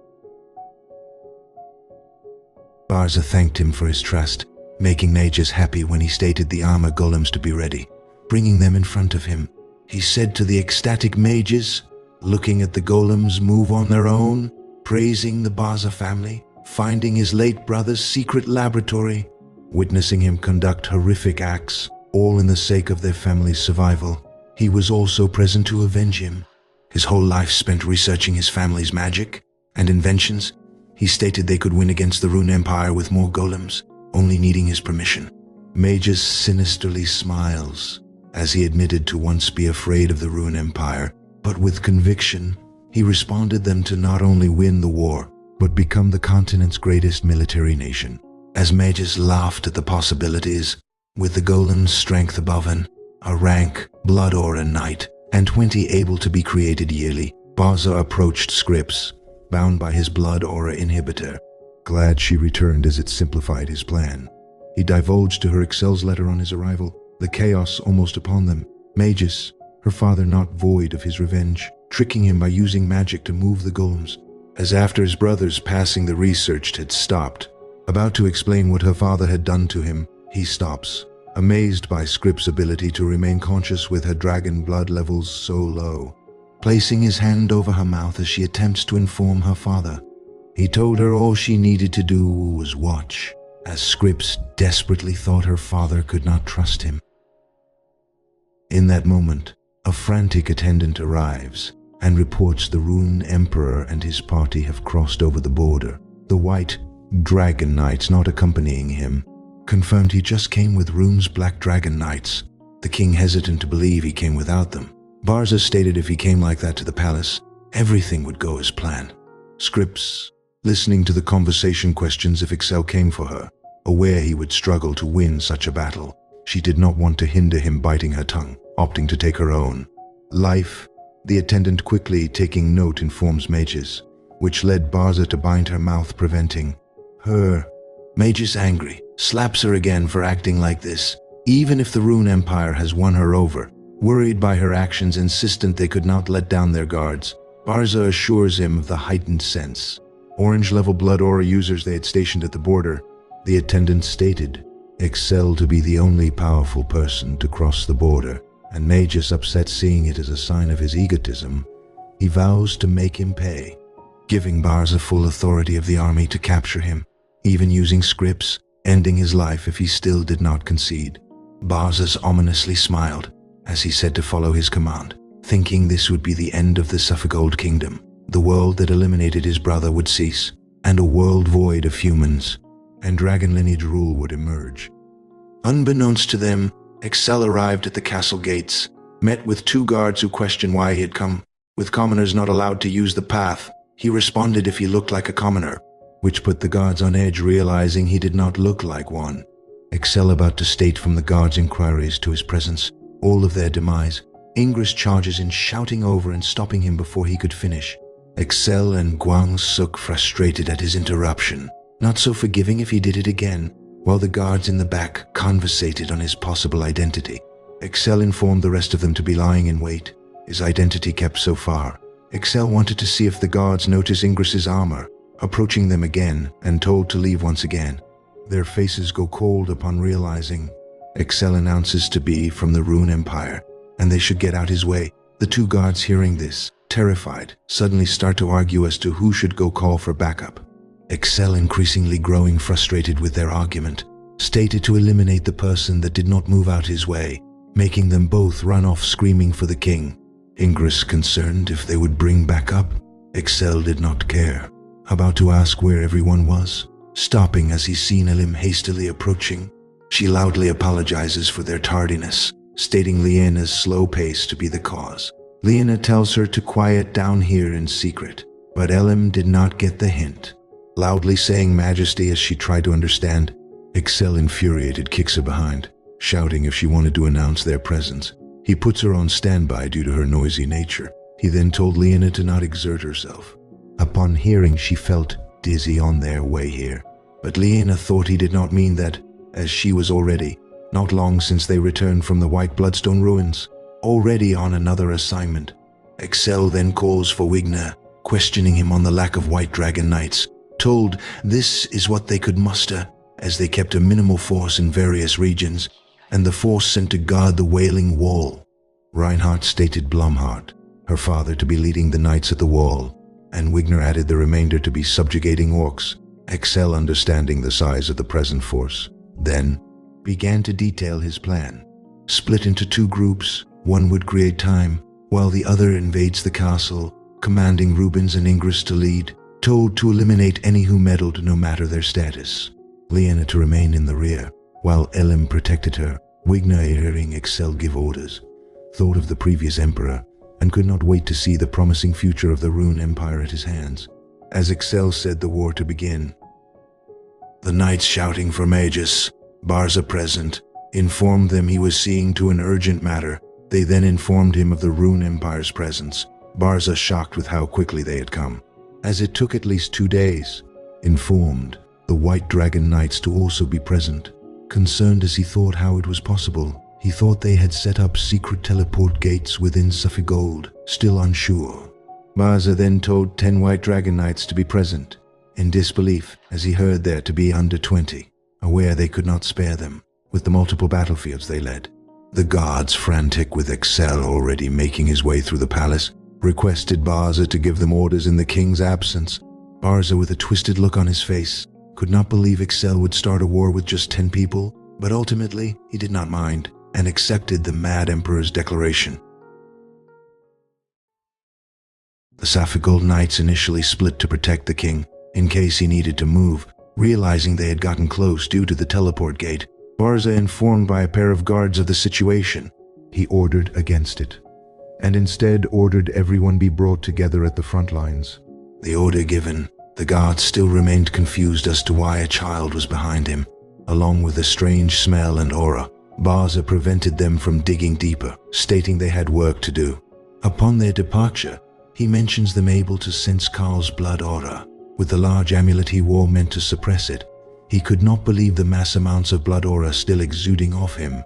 Barza thanked him for his trust, making Magus happy when he stated the armor golems to be ready. Bringing them in front of him, he said to the ecstatic Magus, looking at the golems move on their own, praising the Barza family, finding his late brother's secret laboratory, witnessing him conduct horrific acts, all in the sake of their family's survival. He was also present to avenge him. His whole life spent researching his family's magic and inventions. He stated they could win against the Rune Empire with more golems, only needing his permission. Magus sinisterly smiles, as he admitted to once be afraid of the Rune Empire, but with conviction, he responded them to not only win the war, but become the continent's greatest military nation. As Magus laughed at the possibilities, with the golden strength above him, a rank, blood aura knight, and 20 able to be created yearly, Barza approached Scripps, bound by his blood aura inhibitor. Glad she returned as it simplified his plan. He divulged to her Excel's letter on his arrival, the chaos almost upon them. Magus, her father not void of his revenge, tricking him by using magic to move the golems. As after his brother's passing the research had stopped, about to explain what her father had done to him, he stops, amazed by Scripps' ability to remain conscious with her dragon blood levels so low, placing his hand over her mouth as she attempts to inform her father. He told her all she needed to do was watch, as Scripps desperately thought her father could not trust him. In that moment, a frantic attendant arrives and reports the Rune Emperor and his party have crossed over the border. The White Dragon Knights not accompanying him confirmed he just came with Rune's Black Dragon Knights. The king hesitant to believe he came without them. Barza stated if he came like that to the palace, everything would go as planned. Scripps, listening to the conversation, questions if Excel came for her, aware he would struggle to win such a battle. She did not want to hinder him, biting her tongue, opting to take her own life. The attendant quickly taking note informs Magus, which led Barza to bind her mouth, preventing her. Magus, angry, slaps her again for acting like this, even if the Rune Empire has won her over. Worried by her actions, insistent they could not let down their guards, Barza assures him of the heightened sense. Orange-level blood aura users they had stationed at the border. The attendant stated Excel to be the only powerful person to cross the border, and Magus, upset seeing it as a sign of his egotism, he vows to make him pay, giving Barza full authority of the army to capture him, even using Scripps, ending his life if he still did not concede. Barzas ominously smiled as he said to follow his command, thinking this would be the end of the Suffolk Kingdom. The world that eliminated his brother would cease, and a world void of humans and dragon lineage rule would emerge. Unbeknownst to them, Excel arrived at the castle gates, met with 2 guards who questioned why he had come. With commoners not allowed to use the path, he responded if he looked like a commoner, which put the guards on edge, realizing he did not look like one. Excel about to state from the guards' inquiries to his presence all of their demise. Ingress charges in, shouting over and stopping him before he could finish. Excel and Guang Suk frustrated at his interruption, not so forgiving if he did it again, while the guards in the back conversated on his possible identity. Excel informed the rest of them to be lying in wait, his identity kept so far. Excel wanted to see if the guards noticed Ingress's armor, approaching them again and told to leave once again. Their faces go cold upon realizing Excel announces to be from the Rune Empire, and they should get out his way. The 2 guards, hearing this, terrified, suddenly start to argue as to who should go call for backup. Excel, increasingly growing frustrated with their argument, stated to eliminate the person that did not move out his way, making them both run off screaming for the king. Ingress concerned if they would bring backup. Excel did not care, about to ask where everyone was, stopping as he seen Elim hastily approaching. She loudly apologizes for their tardiness, stating Leanna's slow pace to be the cause. Leanna tells her to quiet down here in secret, but Elim did not get the hint, loudly saying majesty as she tried to understand. Excel, infuriated, kicks her behind, shouting if she wanted to announce their presence. He puts her on standby due to her noisy nature. He then told Leanna to not exert herself. Upon hearing, she felt dizzy on their way here, but Leanna thought he did not mean that, as she was already, not long since they returned from the White Bloodstone ruins, already on another assignment. Excel then calls for Wigner, questioning him on the lack of White Dragon Knights, told this is what they could muster, as they kept a minimal force in various regions, and the force sent to guard the Wailing Wall. Reinhardt stated Blumhardt, her father, to be leading the knights at the wall, and Wigner added the remainder to be subjugating orcs. Excel, understanding the size of the present force, then began to detail his plan. Split into 2 groups, one would create time, while the other invades the castle, commanding Rubens and Ingress to lead, told to eliminate any who meddled no matter their status. Leanna to remain in the rear, while Elim protected her. Wigner, hearing Excel give orders, thought of the previous emperor, and could not wait to see the promising future of the Rune Empire at his hands. As Excel said the war to begin, the knights shouting for mages, Barza present, informed them he was seeing to an urgent matter. They then informed him of the Rune Empire's presence. Barza, shocked with how quickly they had come, as it took at least 2 days, informed the White Dragon Knights to also be present. Concerned as he thought how it was possible, he thought they had set up secret teleport gates within Suffolk, still unsure. Barza then told 10 White Dragon Knights to be present, in disbelief as he heard there to be under 20, aware they could not spare them, with the multiple battlefields they led. The guards, frantic with Excel already making his way through the palace, requested Barza to give them orders in the king's absence. Barza, with a twisted look on his face, could not believe Excel would start a war with just 10 people, but ultimately he did not mind and accepted the Mad Emperor's declaration. The Safigol Knights initially split to protect the king, in case he needed to move. Realizing they had gotten close due to the teleport gate, Barza, informed by a pair of guards of the situation, he ordered against it, and instead ordered everyone be brought together at the front lines. The order given, the guards still remained confused as to why a child was behind him, along with a strange smell and aura. Barza prevented them from digging deeper, stating they had work to do. Upon their departure, he mentions them able to sense Karl's blood aura, with the large amulet he wore meant to suppress it. He could not believe the mass amounts of blood aura still exuding off him.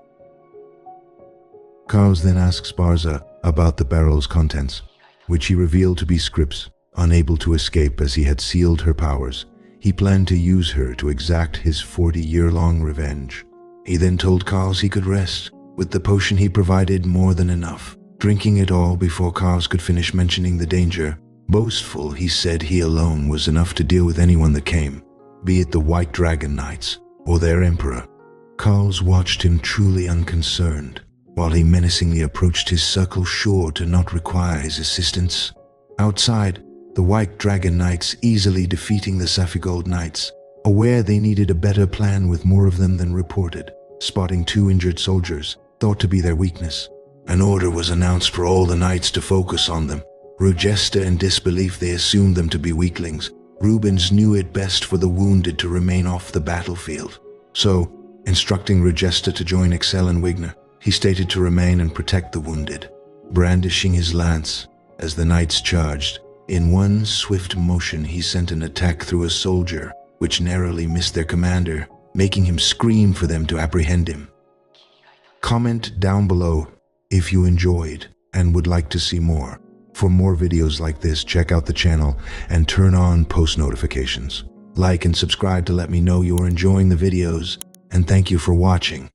Karls then asks Barza about the barrel's contents, which he revealed to be scripts. Unable to escape as he had sealed her powers, he planned to use her to exact his 40-year-long revenge. He then told Karls he could rest, with the potion he provided more than enough, drinking it all before Karls could finish mentioning the danger. Boastful, he said he alone was enough to deal with anyone that came, be it the White Dragon Knights or their emperor. Carls watched him truly unconcerned, while he menacingly approached his circle, sure to not require his assistance. Outside, the White Dragon Knights easily defeating the Saphigold Knights, aware they needed a better plan with more of them than reported, spotting 2 injured soldiers, thought to be their weakness. An order was announced for all the knights to focus on them. Rugesta in disbelief, they assumed them to be weaklings. Rubens knew it best for the wounded to remain off the battlefield. So, instructing Rugesta to join Excel and Wigner, he stated to remain and protect the wounded, brandishing his lance as the knights charged. In one swift motion, he sent an attack through a soldier, which narrowly missed their commander, making him scream for them to apprehend him. Comment down below if you enjoyed and would like to see more. For more videos like this, check out the channel and turn on post notifications. Like and subscribe to let me know you're enjoying the videos, and thank you for watching.